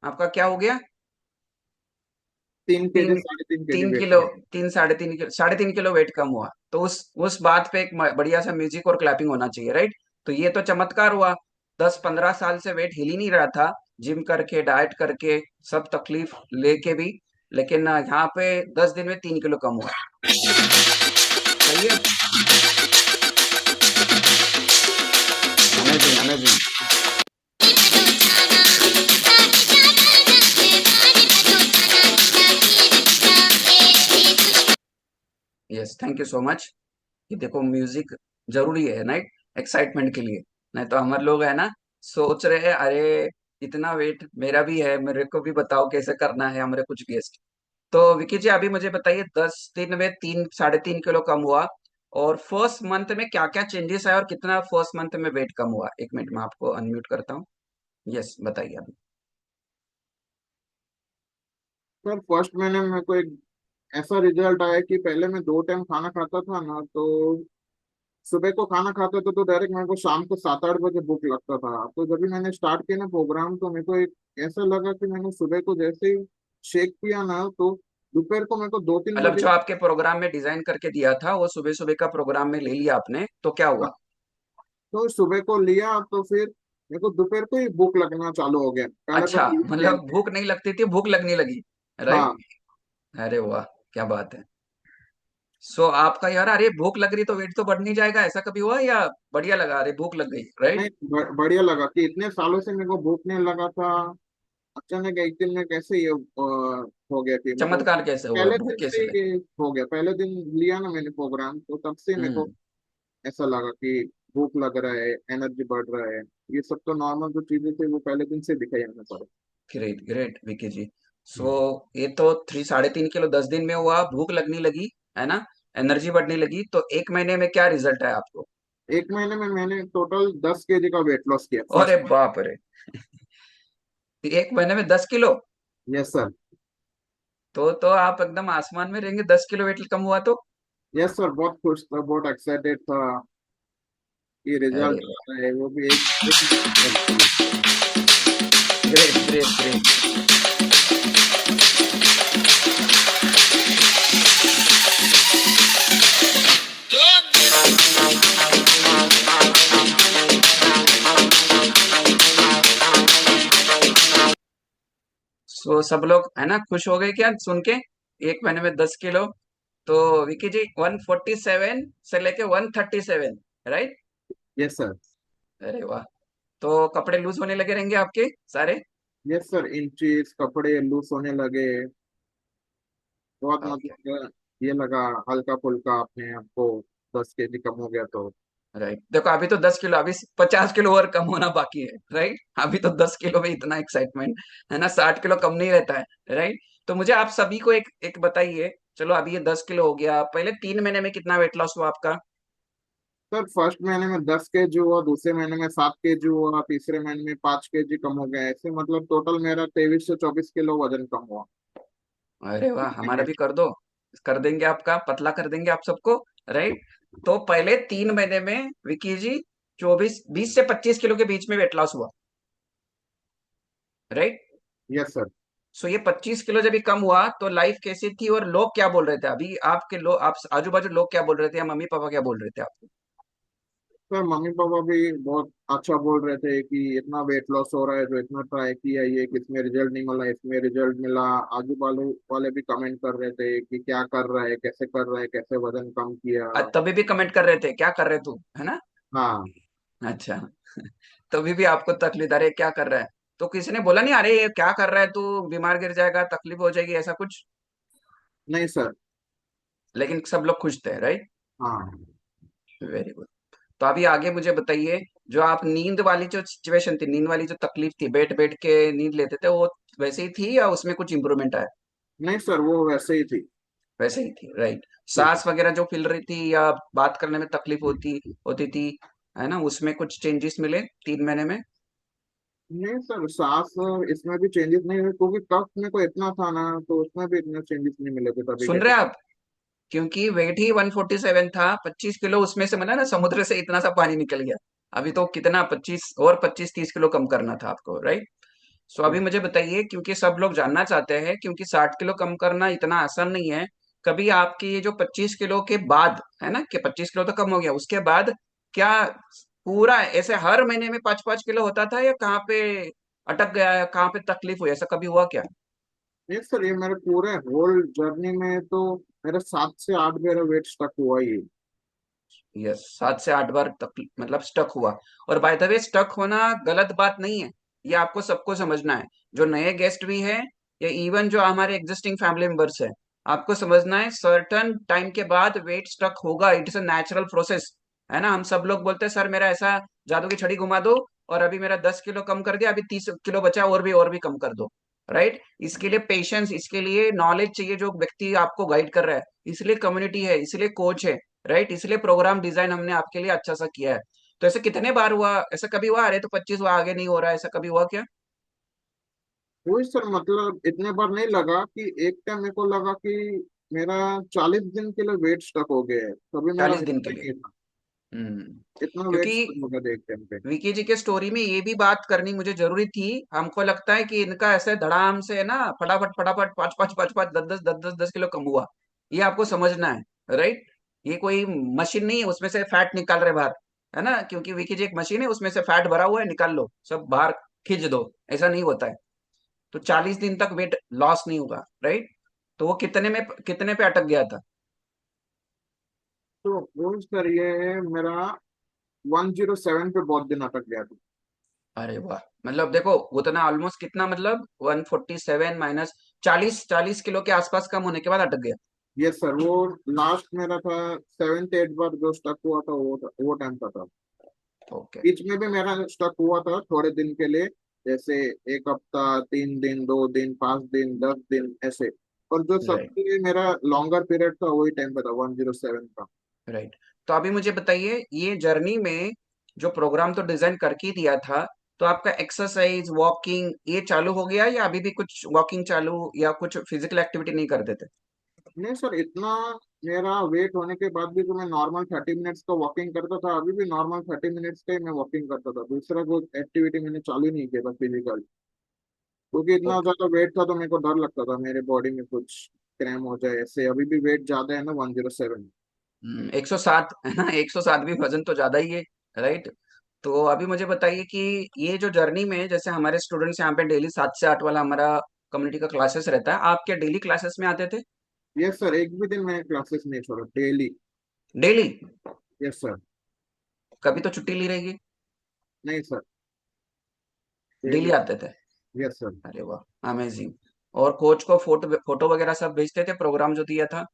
आपका क्या हो गया? 3 केजी, तीन 3.5 केजी तीन वेट किलो लॉस। 3 साढ़े तीन किलो वेट कम हुआ, तो उस बात पे एक बढ़िया सा म्यूजिक और क्लैपिंग होना चाहिए, राइट? तो ये तो चमत्कार हुआ। 10-15 साल से वेट हिल ही नहीं रहा था, जिम करके डाइट करके सब तकलीफ लेके भी, लेकिन यहाँ पे 10 दिन में 3 किलो कम हुआ। सही है, amazing amazing. Yes, thank you so much. ये देखो म्यूजिक जरूरी है, राइट? एक्साइटमेंट के लिए, नहीं तो हमारे लोग है ना सोच रहे हैं, अरे इतना वेट मेरा भी है, मेरे को भी बताओ कैसे करना है, हमारे कुछ गेस्ट। तो विकी जी अभी मुझे बताइए, 10 दिन में 3 साढ़े 3 किलो कम हुआ, और फर्स्ट मंथ में क्या क्या चेंजेस आया और कितना फर्स्ट मंथ में वेट कम हुआ? 1 मिनट में आपको अनम्यूट करता हूँ। यस, बताइए अभी। सर फर्स्ट महीने में मेरे को एक ऐसा रिजल्ट आया कि पहले मैं 2 टाइम खाना खाता था ना, तो सुबह को खाना खाता था तो डायरेक्ट मेरे को शाम को 7-8 बजे भूख लगता था। तो जब भी मैंने स्टार्ट किया ना प्रोग्राम, तो मेरे को एक ऐसा लगा कि मैंने सुबह को जैसे ही शेक पिया ना, तो दोपहर को मेरे को 2-3 बजे। जो आपके प्रोग्राम में डिजाइन करके दिया था वो सुबह सुबह का प्रोग्राम में ले लिया आपने, तो क्या हुआ? तो सुबह को लिया तो फिर मेरे को दोपहर को ही भूख लगना चालू हो गया। पहले तो अच्छा, तीन टाइम मतलब थे। भूख नहीं लगती थी, भूख लगने लगी, राइट? हाँ। अरे वाह, क्या बात है। सो आपका यार, अरे भूख लग रही तो वेट तो बढ़ नहीं जाएगा, ऐसा कभी हुआ या बढ़िया लगा अरे भूख लग गई, राइट? नहीं, बढ़िया लगा कि इतने सालों से मेरे को भूख नहीं लगा था। अचानक एक दिन में कैसे ये हो गया कि मेरे को चमत्कार कैसे हुआ, पहले भूख दिन से कैसे लगी? ही हो गया। पहले दिन लिया ना मैंने प्रोग्राम, तो तब से मेरे को हम्म। ऐसा लगा कि भूख लग रहा है, एनर्जी बढ़ रहा है। ये सब तो नॉर्मल जो चीजें थी वो पहले दिन से दिखाई हमें पर। ग्रेट ग्रेट विकी जी। सो ये तो 3 साढ़े 3 किलो 10 दिन में हुआ, भूख लगने लगी, है ना, एनर्जी बढ़ने लगी, तो 1 महीने में क्या रिजल्ट है आपको? एक महीने में मैंने टोटल 10 केजी का वेट लॉस किया अरे फर्स्ट। बाप रे, 1 महीने में 10 किलो? Yes sir. तो आप एकदम आसमान में रहेंगे, 10 किलो वेट कम हुआ तो। यस सर, बहुत खुश था, बहुत एक्साइटेड था। ये अरे रिजल्ट है वो भी एक ग्रेट ग्रेट ग्रेट। सो सब लोग है ना खुश हो गए क्या सुन के, 1 महीने में 10 किलो? तो विकी जी 147 से लेके 137, राइट? Yes sir. अरे वाह। तो कपड़े लूज होने लगे रहेंगे आपके सारे? यस सर, इंचेस कपड़े लूज होने लगे। बहुत ओके, मतलब ये लगा हल्का फुल्का अपने आपको 10 केजी कम हो गया तो। राइट। देखो अभी तो 10 किलो, अभी 50 किलो और कम होना बाकी है, राइट? अभी तो 10 किलो में इतना एक्साइटमेंट है ना, 60 किलो कम नहीं रहता है, राइट? तो मुझे आप सभी को एक एक बताइए, चलो अभी ये 10 किलो हो गया, पहले 3 महीने में कितना वेट लॉस हुआ आपका? सर फर्स्ट महीने में 10 केजी हुआ, दूसरे महीने में 7 केजी हुआ, तीसरे महीने में 5 केजी कम हो गया। ऐसे मतलब टोटल मेरा 23 से 24 किलो वजन कम हुआ। अरे वाह, हमारा भी कर दो, कर देंगे, आपका पतला कर देंगे आप सबको, राइट? तो पहले 3 महीने में विकी जी 20 से 25 किलो के बीच में वेट लॉस हुआ, राइट? Yes sir. सो ये 25 किलो जब भी कम हुआ तो लाइफ कैसी थी और लोग क्या बोल रहे थे? अभी आपके लोग, आप आजू बाजू लोग क्या बोल रहे थे, या मम्मी पापा क्या बोल रहे थे आपको? सर मम्मी पापा भी बहुत अच्छा बोल रहे थे कि इतना वेट लॉस हो रहा है, जो इतना ट्राई किया ये कि इसमें रिजल्ट नहीं मिला, इसमें रिजल्ट मिला। आजू बाजू वाले भी कमेंट कर रहे थे कि क्या कर रहा है, कैसे कर रहा है, कैसे वजन कम किया। तभी भी कमेंट कर रहे थे क्या कर रहे तू, है ना? हाँ। अच्छा। तभी भी आपको तकलीफ, अरे क्या कर रहा है? तो किसी ने बोला नहीं अरे ये क्या कर रहा है तू, बीमार गिर जाएगा, तकलीफ हो जाएगी, ऐसा कुछ? नहीं सर। लेकिन सब लोग खुश थे, राइट? हाँ। Very good. तो अभी आगे मुझे बताइए, जो आप नींद वाली जो सिचुएशन थी, नींद वाली जो तकलीफ थी, बैठ बैठ के नींद लेते थे, वो वैसे ही थी या उसमें कुछ इंप्रूवमेंट आया? नहीं सर, वो वैसे ही थी। वैसे ही थी, राइट? ठीक है। सांस वगैरह जो फैल रही थी या बात करने में तकलीफ होती होती थी, है ना, उसमें कुछ चेंजेस मिले 3 महीने में? नहीं सर, सांस इसमें भी चेंजेस नहीं हुए, क्योंकि कफ में को इतना था ना, तो उसमें भी इतने चेंजेस नहीं मिले थे तभी सुन के रहे तभी। हैं आप? क्योंकि वेट ही 147 था, 25 किलो उसमें से मिला ना, समुद्र से इतना सा पानी निकल गया। अभी तो कितना, 25 और 25 30 किलो कम करना था आपको, राइट? सो अभी मुझे बताइए, क्योंकि सब लोग जानना चाहते हैं, क्योंकि 60 किलो कम करना इतना आसान नहीं है। कभी आपकी ये जो 25 किलो के बाद, है ना, कि 25 किलो तो कम हो गया, उसके बाद क्या पूरा ऐसे हर महीने में 5 5 किलो होता था, या कहाँ पे अटक गया है, कहाँ पे तकलीफ हुई, ऐसा कभी हुआ क्या? नहीं सर, ये मेरे पूरे होल जर्नी में तो मेरा 7 से 8 मेरा वेट स्टक हुआ ही। यस, 7 से 8 बार तक मतलब स्टक हुआ। और बाय द वे, स्टक होना गलत बात नहीं है, ये आपको सबको समझना है, जो नए गेस्ट भी है, या इवन जो हमारे एग्जिस्टिंग फैमिली मेंबर्स है। आपको समझना है, सर्टन टाइम के बाद वेट स्टक होगा, it is a natural process. है ना। हम सब लोग बोलते हैं सर मेरा ऐसा जादू की छड़ी घुमा दो और अभी मेरा 10 किलो कम कर दिया, अभी 30 किलो बचा, और भी कम कर दो। राइट। इसके लिए पेशेंस, इसके लिए नॉलेज चाहिए, जो व्यक्ति आपको गाइड कर रहा है। इसलिए कम्युनिटी है, इसलिए कोच है। राइट। इसलिए प्रोग्राम डिजाइन हमने आपके लिए अच्छा सा किया है। तो ऐसे कितने बार हुआ, ऐसा कभी हुआ अरे तो 25 हुआ आगे नहीं हो रहा है, ऐसा कभी हुआ क्या? वही सर, मतलब इतने बार नहीं लगा कि एक टाइम मेरे को लगा कि मेरा 40 दिन के लिए वेट स्टक हो गया है, तभी मेरा 40 दिन के वेट लिए। नहीं था। हम्म। इतना वेट क्योंकि स्टक हो गया था एक टाइम पे। विकी जी के स्टोरी में ये भी बात करनी मुझे जरूरी थी। हमको लगता है कि इनका ऐसे धड़ाम से है ना, फटाफट फटाफट पाँच पाँच पाँच पाँच 10 10 10 10 10 किलो कम हुआ। ये आपको समझना है। राइट। ये कोई मशीन नहीं है उसमें से फैट निकाल रहे बाहर, है ना। क्योंकि विकी जी एक मशीन है, उसमें से फैट भरा हुआ है, निकाल लो सब बाहर, खींच दो। ऐसा नहीं होता है। तो 40 दिन तक वेट लॉस नहीं होगा। राइट। तो वो कितने पे अटक गया था? तो वो सर ये है मेरा 107 पे बहुत दिन अटक गया था। अरे वाह। मतलब देखो उतना ऑलमोस्ट कितना, मतलब 147 माइनस 40 किलो के आसपास कम होने के बाद अटक गया। यस सर, वो लास्ट मेरा था 7 8 बार जो स्टक हुआ था, वो टाइम का था। ओके। बीच में भी मेरा स्टक हुआ था थोड़े दिन के लिए, जैसे एक हफ्ता, 3 दिन, 2 दिन, 5 दिन, 10 दिन ऐसे। और जो राइट। सबसे मेरा लॉन्गर पीरियड था वही टाइम पे था 107 का। राइट। तो अभी मुझे बताइए, ये जर्नी में जो प्रोग्राम तो डिजाइन करके ही दिया था, तो आपका एक्सरसाइज वॉकिंग ये चालू हो गया या अभी भी कुछ वॉकिंग चालू या कुछ फिजिकल एक्टिविटी नहीं करते थे? नहीं सर, इतना मेरा वेट होने के बाद भी तो मैं नॉर्मल 30 मिनट्स का वॉकिंग करता था, अभी भी नॉर्मल 30 मिनट्स का ही मैं वॉकिंग करता था। दूसरा कोई एक्टिविटी मैंने चालू ही नहीं किया था फिजिकल, क्योंकि इतना ओके। ज्यादा वेट था तो मेरे को डर लगता था मेरे बॉडी में कुछ क्रैम हो जाए ऐसे। अभी भी वेट ज्यादा है ना, 107। 107 है ना, 107 भी वजन तो ज्यादा ही है। राइट। तो अभी मुझे बताइए कि ये जो जर्नी में, जैसे हमारे स्टूडेंट्स यहाँ पे डेली 7 से 8 वाला हमारा कम्युनिटी का क्लासेस रहता है, आप क्या डेली क्लासेस में आते थे? यस सर, एक भी दिन मैंने क्लासेस नहीं छोड़ा, डेली। डेली? Yes sir. कभी तो छुट्टी ली रहेगी। नहीं सर, डेली। डेली आते थे? Yes sir. अरे वाह, अमेजिंग। और कोच को फोटो फोटो वगैरह सब भेजते थे प्रोग्राम जो दिया था?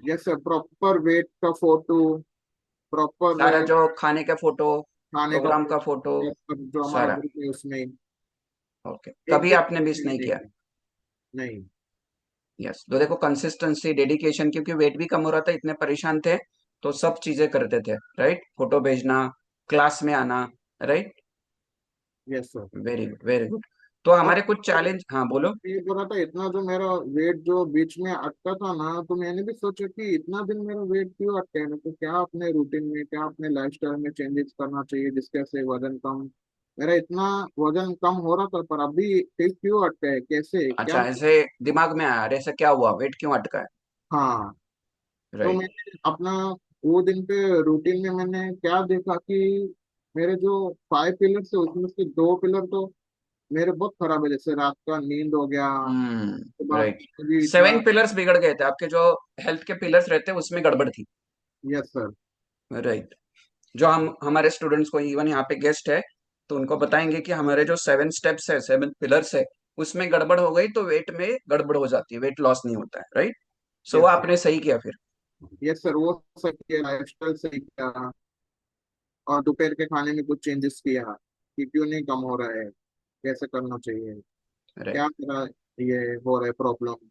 यस सर, प्रॉपर वेट का फोटो, प्रॉपर सारा जो खाने का फोटो, खाने का प्रोग्राम का फोटो, फोटो, जो हमारा सारा? ग्रुप है उसमें ओके, एक कभी दिन आपने मिस नहीं नहीं किया? किया। नहीं। यस। तो देखो कंसिस्टेंसी, डेडिकेशन, क्योंकि वेट भी कम हो रहा था, इतने परेशान थे, तो सब चीजें करते थे। राइट। फोटो भेजना, क्लास में आना। Right. Yes sir. Very good, very good. तो और हमारे कुछ चैलेंज, हाँ बोलो। ये बोला था, इतना जो मेरा वेट जो बीच में अटका था ना, तो मैंने भी सोचा कि इतना दिन मेरा वेट क्यों अटका है, तो क्या अपने रूटीन में, क्या अपने लाइफस्टाइल में चेंजेस करना चाहिए जिसके से वजन कम। मेरा इतना वजन कम हो रहा था पर अभी ठीक क्यों अटका है, कैसे क्या। अच्छा, ऐसे दिमाग में आया, अरे ऐसा क्या हुआ, वेट क्यों अटका है? हाँ। तो राइट। मैंने अपना वो दिन पे रूटीन में मैंने क्या देखा कि मेरे जो 5 पिलर थे उसमें से 2 पिलर तो मेरे बहुत खराब है, जैसे रात का नींद हो गया, उसके बाद राइट। अभी इतना। 7 पिलर्स बिगड़ गए थे आपके, जो हेल्थ के पिलर्स रहते हैं उसमें गड़बड़ थी। Yes sir. राइट। जो हम हमारे स्टूडेंट्स को, इवन यहाँ पे गेस्ट है, तो उनको बताएंगे कि हमारे जो 7 स्टेप्स है, 7 पिलर्स है, उसमें गड़बड़ हो गई तो वेट में गड़बड़ हो जाती है, वेट लॉस नहीं होता है। राइट। So yes sir. आपने सही किया फिर। यस सर, वो सही किया, लाइफस्टाइल सही किया, और दोपहर के खाने में कुछ चेंजेस किया कि क्यों नहीं कम हो रहा है, कैसे करना चाहिए, राइट। क्या मेरा ये हो रहा है प्रॉब्लम। तो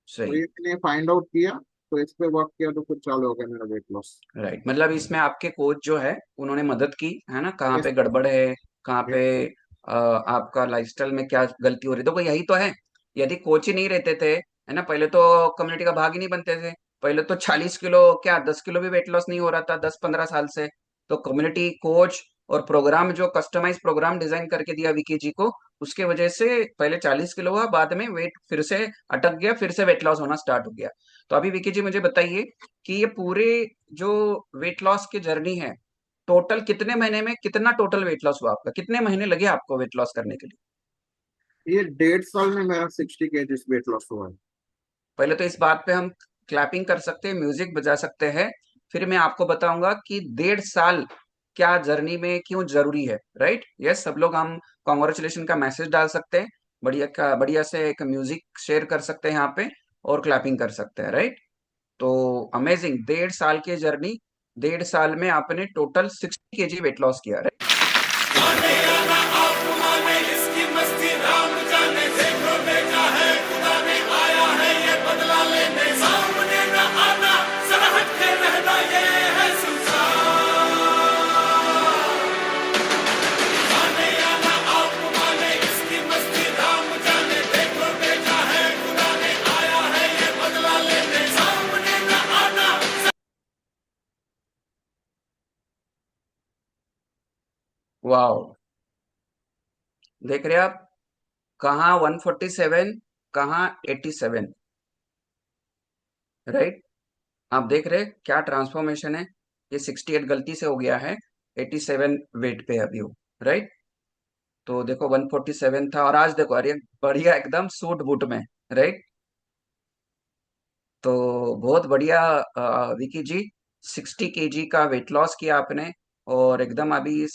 सही। ये मैंने फाइंड आउट किया, तो इस पे वर्क किया, तो फिर चालू हो गया मेरा वेट लॉस। राइट। मतलब इसमें आपके कोच जो है उन्होंने मदद की, है ना, कहाँ यस पे गड़बड़ है, कहाँ पे यस आपका लाइफस्टाइल में क्या गलती हो रही है। तो यही तो है। यदि कोच ही नहीं रहते थे, है ना, पहले तो कम्युनिटी का भाग ही नहीं बनते थे। पहले तो 40 किलो क्या 10 किलो भी वेट लॉस नहीं हो रहा था 10-15 साल से। तो कम्युनिटी, कोच और प्रोग्राम, जो कस्टमाइज प्रोग्राम डिजाइन करके दिया विकी जी को, उसके वजह से पहले 40 किलो हुआ, बाद में वेट फिर से अटक गया, फिर से वेट लॉस होना स्टार्ट हो गया। तो अभी विकी जी मुझे बताइए कि ये पूरे जो वेट लॉस की जर्नी है, टोटल कितने महीने में कितना टोटल वेट लॉस हुआ आपका, कितने महीने लगे आपको वेट लॉस करने के लिए? ये 1.5 साल में मेरा 60 kg वेट लॉस हुआ है। पहले तो इस बात पे हम क्लैपिंग कर सकते हैं, म्यूजिक बजा सकते हैं। फिर मैं आपको बताऊंगा कि 1.5 साल क्या जर्नी में क्यों जरूरी है। राइट। यस, सब लोग हम कॉन्ग्रेचुलेशन का मैसेज डाल सकते हैं, बढ़िया का बढ़िया से एक म्यूजिक शेयर कर सकते हैं यहाँ पे, और क्लैपिंग कर सकते हैं। राइट। तो अमेजिंग, 1.5 साल की जर्नी, 1.5 साल में आपने टोटल 60 kg वेट लॉस किया, राइट? वाओ, देख रहे हैं आप, कहाँ 147, कहाँ 87, राइट? आप देख रहे हैं क्या ट्रांसफॉर्मेशन है। ये 68 गलती से हो गया है, 87 वेट पे अभी हो, राइट? तो देखो 147 था और आज देखो अरे बढ़िया एकदम सूट बूट में, राइट? तो बहुत बढ़िया विकी जी, 60 kg का वेट लॉस किया आपने। और एकदम अभी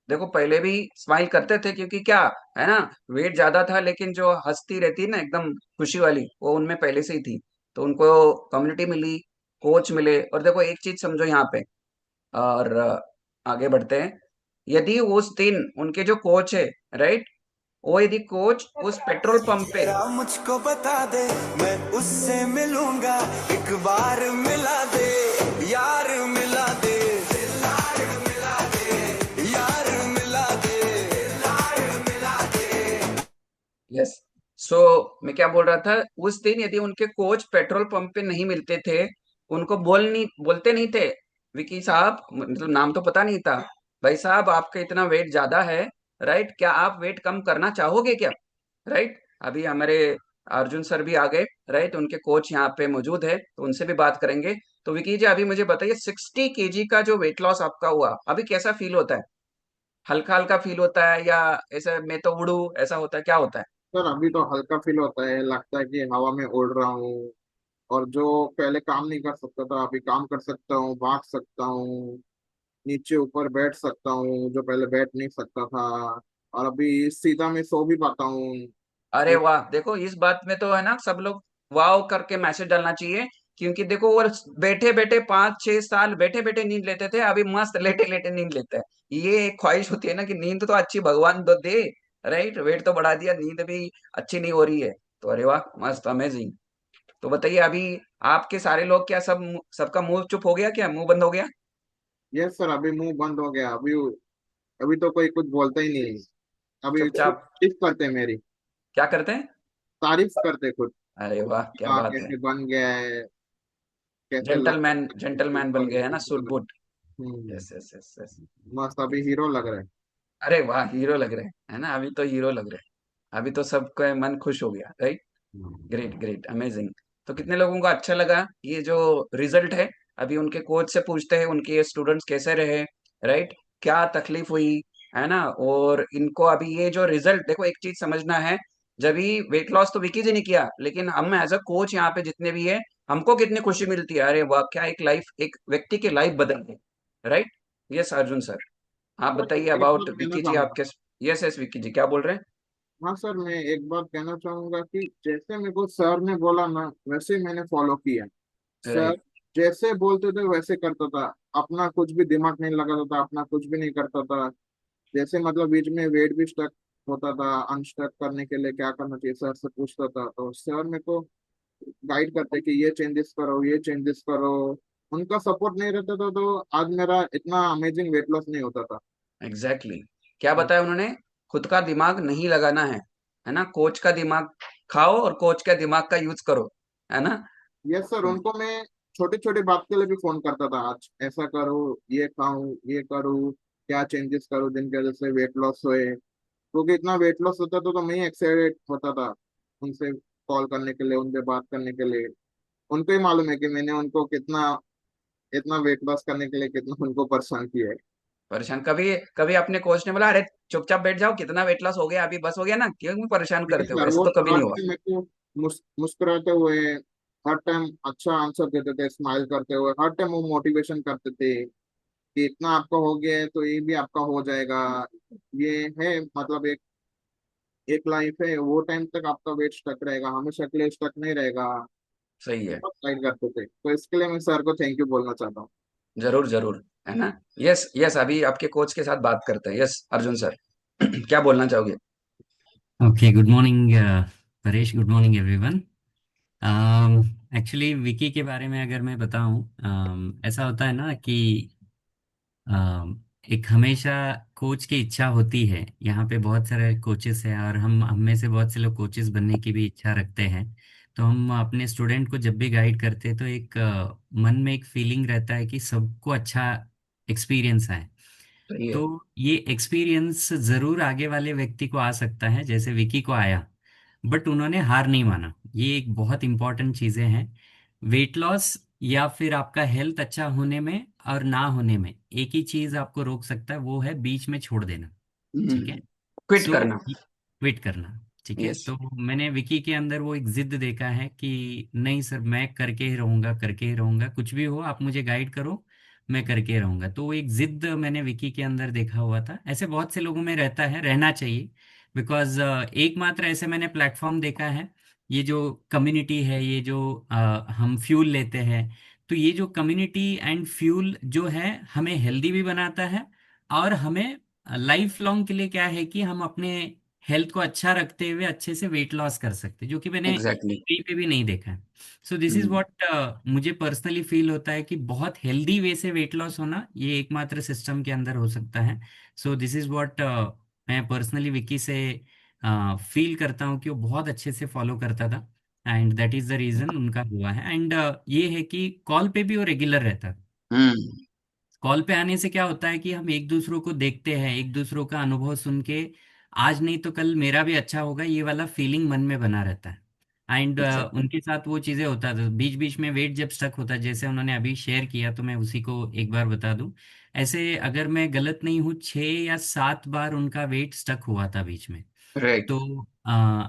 देखो पहले भी स्माइल करते थे, क्योंकि क्या है ना, वेट ज्यादा था लेकिन जो हंसती रहती है ना एकदम खुशी वाली, वो उनमें पहले से ही थी। तो उनको कम्युनिटी मिली, कोच मिले। और देखो एक चीज समझो यहाँ पे, और आगे बढ़ते हैं। यदि उस दिन उनके जो कोच है, राइट, वो यदि कोच उस पेट्रोल पंप पे, जरा मुझको बता दे, मैं उससे मिलूंगा, एक बार मिला दे, यार मिला दे, यार मिला दे, यार मिला दे, यार मिला दे। यस। सो मैं क्या बोल रहा था, उस दिन यदि उनके कोच पेट्रोल पंप पे नहीं मिलते थे, उनको बोलते नहीं थे, विकी साहब, मतलब नाम तो पता नहीं था, भाई साहब आपका इतना वेट ज्यादा है, राइट, क्या आप वेट कम करना चाहोगे क्या, राइट? अभी हमारे अर्जुन सर भी आ गए, राइट, उनके कोच यहाँ पे मौजूद है, तो उनसे भी बात करेंगे। तो विकी जी अभी मुझे बताइए, 60 kg का जो वेट लॉस आपका हुआ, अभी कैसा फील होता है? हल्का हल्का फील होता है या ऐसे मैं तो उड़ू ऐसा होता है, क्या होता है? सर अभी तो हल्का फील होता है, लगता है कि हवा में उड़ रहा हूँ। और जो पहले काम नहीं कर सकता था अभी काम कर सकता हूँ, भाग सकता हूँ, नीचे ऊपर बैठ सकता हूँ जो पहले बैठ नहीं सकता था। और अभी सीधा मैं सो भी पाता हूँ। अरे वाह, देखो इस बात में तो है ना सब लोग वाव करके मैसेज डालना चाहिए। क्योंकि देखो वो बैठे बैठे 5-6 साल बैठे बैठे नींद लेते थे, अभी मस्त लेटे लेटे नींद लेते हैं। ये एक ख्वाहिश होती है ना कि नींद तो अच्छी भगवान तो दे, राइट, वेट तो बढ़ा दिया, नींद भी अच्छी नहीं हो रही है। तो अरे वाह, मस्त, अमेजिंग। तो बताइए अभी आपके सारे लोग क्या सबका मुंह चुप हो गया, क्या मुंह बंद हो गया? यस सर, अभी मुंह बंद हो गया। अभी अभी तो कोई कुछ बोलता ही नहीं। अभी खुद चुपचाप तारीफ करते हैं मेरी, क्या करते हैं? तारीफ करते खुद। अरे वाह, क्या हाँ, बात है। कैसे बन गया है, कैसे जेंटलमैन, लग। जेंटलमैन बन गए है ना, suit boot. Hmm. Yes yes yes yes. मस्त, अभी हीरो लग रहा है। अरे वाह, हीरो लग रहे हैं, है ना, अभी तो हीरो लग रहे हैं। अभी तो सबका मन खुश हो गया, राइट? Great great, amazing. तो कितने लोगों को अच्छा लगा ये जो रिजल्ट है? अभी उनके कोच से पूछते हैं उनके स्टूडेंट्स कैसे रहे, राइट, क्या तकलीफ हुई, है ना। और इनको अभी ये जो रिजल्ट देखो, एक चीज समझना है, जब ही वेट लॉस तो विकी जी ने किया, लेकिन हम एज अ कोच यहाँ पे जितने भी है, हमको कितनी खुशी मिलती है, अरे वाह, क्या एक लाइफ, एक व्यक्ति की लाइफ बदल गई, राइट? यस अर्जुन सर, आप सर बताइए एक अबाउट बात कहना विकी जी, चाहूंगा। आपके। यस यस विकी जी, क्या बोल रहे हैं? हाँ सर, मैं एक बात कहना चाहूंगा कि जैसे मेरे को सर ने बोला ना, वैसे ही मैंने फॉलो किया। Sir right. जैसे बोलते थे वैसे करता था। अपना कुछ भी दिमाग नहीं लगाता था, अपना कुछ भी नहीं करता था। जैसे मतलब बीच में वेट भी स्टक होता था, अनस्टक करने के लिए क्या करना चाहिए सर से पूछता था, तो सर मेरे को गाइड करते कि ये चेंजेस करो, ये चेंजेस करो। उनका सपोर्ट नहीं रहता था तो आज मेरा इतना अमेजिंग वेट लॉस नहीं होता था। Exactly exactly. क्या बताया उन्होंने? खुद का दिमाग नहीं लगाना है ना, कोच का दिमाग खाओ और कोच के दिमाग का यूज करो, है ना। यस सर, उनको मैं छोटी छोटी बात के लिए भी फोन करता था, आज ऐसा करो, ये खाऊं, ये करूँ, क्या चेंजेस करूँ जिनकी वजह से वेट लॉस होए। क्योंकि इतना वेट लॉस होता था तो मैं ही एक्साइटेड होता था उनसे कॉल करने के लिए, उनसे बात करने के लिए। उनको ही मालूम है कि मैंने उनको कितना, इतना वेट लॉस करने के लिए कितना उनको परेशान किया है। परेशान कभी कभी अपने कोच ने बोला, अरे चुपचाप बैठ जाओ, कितना वेट लॉस हो गया, अभी बस हो गया ना, क्यों परेशान नहीं करते हो, सर, ऐसा वो तो कभी हर नहीं हुआ। टाइम मेरे को मुस्कुराते हुए, हर टाइम अच्छा आंसर देते थे, स्माइल करते हुए, हर टाइम वो मोटिवेशन करते थे कि इतना आपका हो गया है तो ये भी आपका हो जाएगा। ये है मतलब एक एक लाइफ है, वो टाइम तक आपका वेट स्टक रहेगा, हमेशा के लिए स्टक नहीं रहेगा। सही है। बहुत गाइड करते थे, तो इसके लिए मैं सर को थैंक यू बोलना चाहता हूँ। जरूर जरूर, है ना। यस यस, अभी आपके कोच के साथ बात करते हैं। यस अर्जुन सर, क्या बोलना चाहोगे? Okay, good morning Paresh, good morning everyone. Actually Vicky के बारे में अगर मैं बताऊं, ऐसा होता है ना कि एक हमेशा कोच की इच्छा होती है। यहाँ पे बहुत सारे कोचेस हैं और हम में से बहुत से लोग कोचेस बनने की भी इच्छा रखते हैं। तो हम अपने स्टूडेंट को जब भी गाइड करते हैं तो एक मन में एक फीलिंग रहता है कि सबको अच्छा एक्सपीरियंस आए। सही है। तो ये एक्सपीरियंस जरूर आगे वाले व्यक्ति को आ सकता है, जैसे विकी को आया, बट उन्होंने हार नहीं माना। ये एक बहुत इंपॉर्टेंट चीजें हैं। वेट लॉस या फिर आपका हेल्थ अच्छा होने में और ना होने में एक ही चीज आपको रोक सकता है, वो है बीच में छोड़ देना। ठीक है। क्विट सो करना। वेट करना। ठीक है, यस। तो मैंने विकी के अंदर वो एक जिद देखा है कि नहीं सर, मैं करके ही रहूंगा, करके ही रहूंगा, कुछ भी हो आप मुझे गाइड करो, मैं करके रहूंगा। तो वो एक जिद मैंने विकी के अंदर देखा हुआ था। ऐसे बहुत से लोगों में रहता है, रहना चाहिए। बिकॉज एकमात्र ऐसे मैंने प्लेटफॉर्म देखा है, ये जो कम्युनिटी है, ये जो हम फ्यूल लेते हैं, तो ये जो कम्युनिटी एंड फ्यूल जो है हमें हेल्दी भी बनाता है और हमें लाइफ लॉन्ग के लिए क्या है कि हम अपने हेल्थ को अच्छा रखते हुए अच्छे से वेट लॉस कर सकते हैं, जो कि मैंने एग्जैक्टली। कहीं पे भी नहीं देखा है। सो दिस इज व्हाट मुझे पर्सनली फील होता है कि बहुत हेल्दी वे से वेट लॉस होना ये एकमात्र सिस्टम के अंदर हो सकता है। सो दिस इज व्हाट मैं पर्सनली विकी से फील करता हूँ कि वो बहुत अच्छे से फॉलो करता था, and that is the reason उनका हुआ है। एंड ये है कि कॉल पे भी वो रेगुलर रहता है। हम्म। कॉल पे आने से क्या होता है कि हम एक दूसरों को देखते हैं, एक दूसरों का अनुभव सुन के आज नहीं तो कल मेरा भी अच्छा होगा, ये वाला फीलिंग मन में बना रहता है। And exactly. उनके साथ वो चीज़ें होता था, बीच बीच में वेट जब स्टक होता है, जैसे उन्होंने अभी शेयर किया, तो मैं उसी को एक बार बता दूं। ऐसे अगर मैं गलत नहीं हूँ 6 या 7 बार उनका वेट स्टक हुआ था बीच में। राइट। तो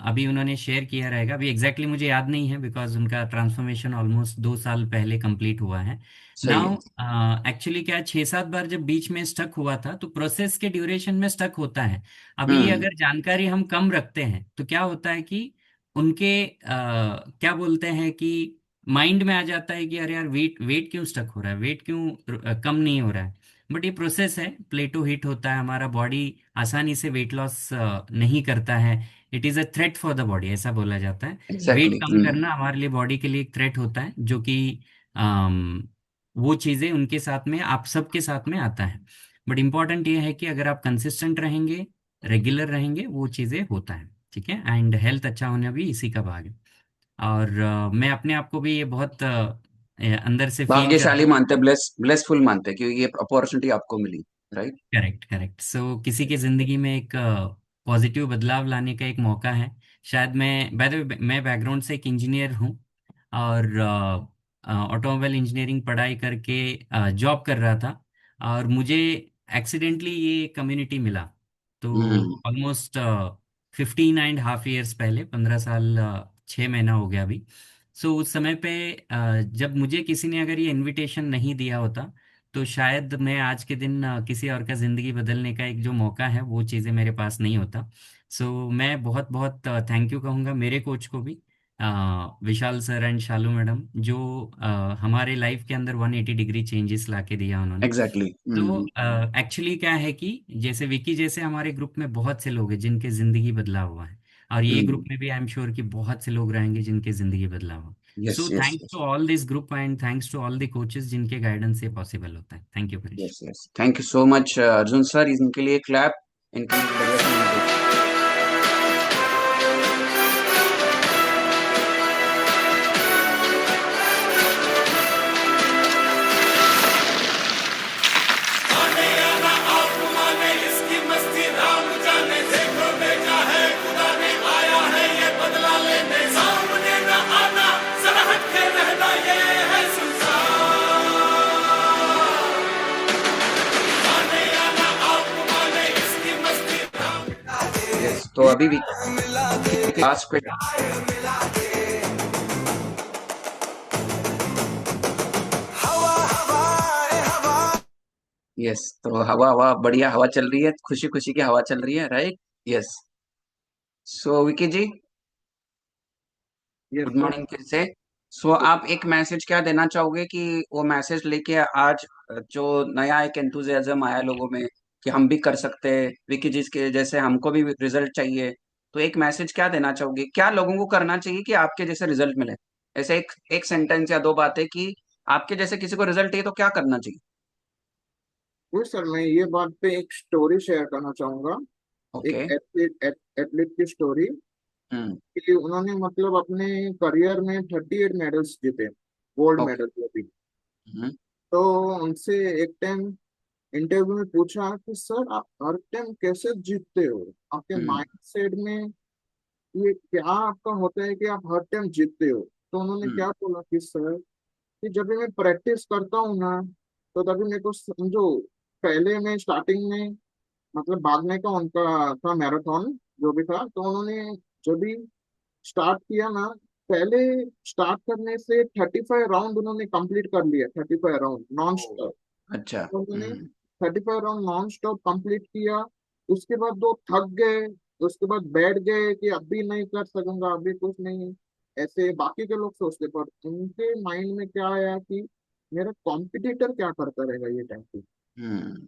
अभी उन्होंने शेयर किया रहेगा, अभी एग्जैक्टली मुझे याद नहीं है बिकॉज उनका ट्रांसफॉर्मेशन ऑलमोस्ट 2 साल पहले कंप्लीट हुआ है। सही नाउ है। एक्चुअली क्या 6 7 बार जब बीच में स्टक हुआ था तो प्रोसेस के ड्यूरेशन में स्टक होता है। अभी ये हम्म। अगर जानकारी हम कम रखते हैं तो क्या होता है कि उनके क्या बोलते हैं कि माइंड में आ जाता है कि अरे यार वेट वेट क्यों स्टक हो रहा है, वेट क्यों कम नहीं हो रहा है। बट ये प्रोसेस है, प्लेटो हिट होता है, हमारा बॉडी आसानी से वेट लॉस नहीं करता है। It is a threat for the body, ऐसा बोला जाता है। Wait exactly. कम करना हमारे लिए, बॉडी के लिए एक थ्रेट होता है, जो कि वो चीज़ें उनके साथ में, आप सबके साथ में आता है। बट इम्पॉर्टेंट ये है कि अगर आप कंसिस्टेंट रहेंगे, रेगुलर रहेंगे, वो चीज़ें होता है। ठीक है, एंड हेल्थ अच्छा होना भी इसी का भाग है। और मैं अपने आप को भी ये बहुत अंदर से फील करता भाग्यशाली हूँ। मानते, ब्लेसफुल मानते क्योंकि ये अपॉर्चुनिटी आपको मिली। राइट। Correct correct. सो किसी की जिंदगी में एक पॉजिटिव बदलाव लाने का एक मौका है। शायद मैं, बाय द वे, मैं बैकग्राउंड से एक इंजीनियर हूँ और ऑटोमोबाइल इंजीनियरिंग पढ़ाई करके जॉब कर रहा था, और मुझे एक्सीडेंटली ये कम्युनिटी मिला। तो हम्म। ऑलमोस्ट 15.5 ईयर्स पहले, 15 साल 6 महीना हो गया अभी। सो उस समय पे जब मुझे किसी ने अगर ये इनविटेशन नहीं दिया होता तो शायद मैं आज के दिन किसी और का जिंदगी बदलने का एक जो मौका है वो चीज़ें मेरे पास नहीं होता। सो मैं बहुत बहुत थैंक यू कहूँगा मेरे कोच को भी, विशाल सर एंड शालू मैडम, जो हमारे लाइफ के अंदर 180 डिग्री चेंजेस ला के दिया उन्होंने। एग्जैक्टली। तो एक्चुअली क्या है कि जैसे विकी जैसे हमारे ग्रुप में बहुत से लोग हैं जिनके जिंदगी बदला हुआ है, और ये ग्रुप में भी आई एम श्योर कि बहुत से लोग रहेंगे जिनके जिंदगी बदला हुआ। Yes so yes thanks yes to all this group and thanks to all the coaches जिनके गाइडेंस से पॉसिबल होता है। Thank you Paresh. Yes yes, thank you so much Arjun sir, इनके लिए क्लैप। इनके लिए बढ़िया से होना चाहिए। आने आना आप माने इसकी मस्ती राम जाने, देखो बेटा है खुदा ने आया है ये बदला लेने, सामने न आना जरा हट के रहना ये है सुल्तान। आने आना आप माने इसकी मस्ती राम यस, तो अभी भी मिला दे, लास्ट क्विट। मिला दे। हवा हवाए हवा, यस, तो हवा हवा बढ़िया हवा चल रही है, खुशी खुशी की हवा चल रही है। राइट। यस। सो Vicky ji, yes good sir. Morning फिर से। सो आप एक मैसेज क्या देना चाहोगे कि वो मैसेज लेके आज जो नया एक एंथुजियाज्म आया लोगों में कि हम भी कर सकते हैं विकी जी के जैसे, हमको भी रिजल्ट चाहिए, तो एक मैसेज क्या देना चाहोगे, क्या लोगों को करना चाहिए कि आपके जैसे रिजल्ट मिले? ऐसे एक एक सेंटेंस या दो बातें कि आपके जैसे किसी को रिजल्ट चाहिए तो क्या करना चाहिए? वो सर मैं ये बात पे एक स्टोरी शेयर करना चाहूंगा। एक ओके। एथलीट की स्टोरी हम्म। कि उन्होंने मतलब अपने करियर में 38 मेडल्स जीते, गोल्ड ओके। मेडल वो भी। हम्म। तो उनसे एक टाइम इंटरव्यू में पूछा कि सर आप हर टाइम कैसे जीतते हो, आपके हम्म। माइंडसेट में ये क्या आपका होता है कि आप हर टाइम जीतते हो? तो उन्होंने हम्म। क्या बोला कि सर कि जब भी मैं प्रैक्टिस करता हूँ ना, तो तभी मेरे को समझो, पहले में स्टार्टिंग में मतलब भागने का उनका था मैराथन जो भी था, तो उन्होंने जब भी स्टार्ट किया ना, पहले स्टार्ट करने से 35 राउंड उन्होंने कंप्लीट कर लिया, 35 राउंड नॉन ओ, स्टॉप। अच्छा। तो उन्होंने हम्म। 35 राउंड नॉन स्टॉप कंप्लीट किया। उसके बाद वो थक गए, उसके बाद बैठ गए कि अभी नहीं कर सकूंगा, अभी कुछ नहीं। ऐसे बाकी के लोग सोचते, पर उनके माइंड में क्या आया कि मेरा कॉम्पिटिटर क्या करता रहेगा ये टाइम पे, हम्म।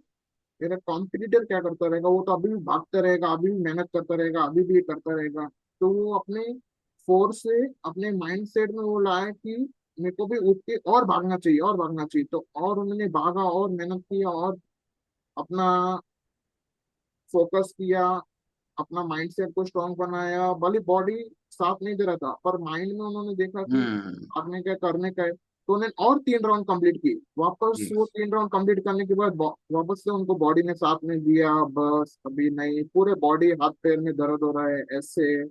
मेरा कॉम्पिटिटर क्या करता रहेगा, वो तो अभी भी भागता रहेगा, अभी भी मेहनत करता रहेगा, अभी भी ये करता रहेगा। तो वो अपने फोर्स से अपने माइंड सेट में वो लाया कि मेरे को भी उठ के और भागना चाहिए, और भागना चाहिए। तो और उन्होंने भागा और मेहनत किया और अपना फोकस किया, अपना माइंड सेट को स्ट्रांग बनाया। भले बॉडी साथ नहीं दे रहा था, पर माइंड में उन्होंने देखा कि हम्म। भागने का करने का है। तो उन्होंने और 3 राउंड कंप्लीट की। वापस जी। वो 3 राउंड कंप्लीट करने के बाद वापस से उनको बॉडी ने साथ नहीं दिया, बस अभी नहीं, पूरे बॉडी हाथ पैर में दर्द हो रहा है ऐसे,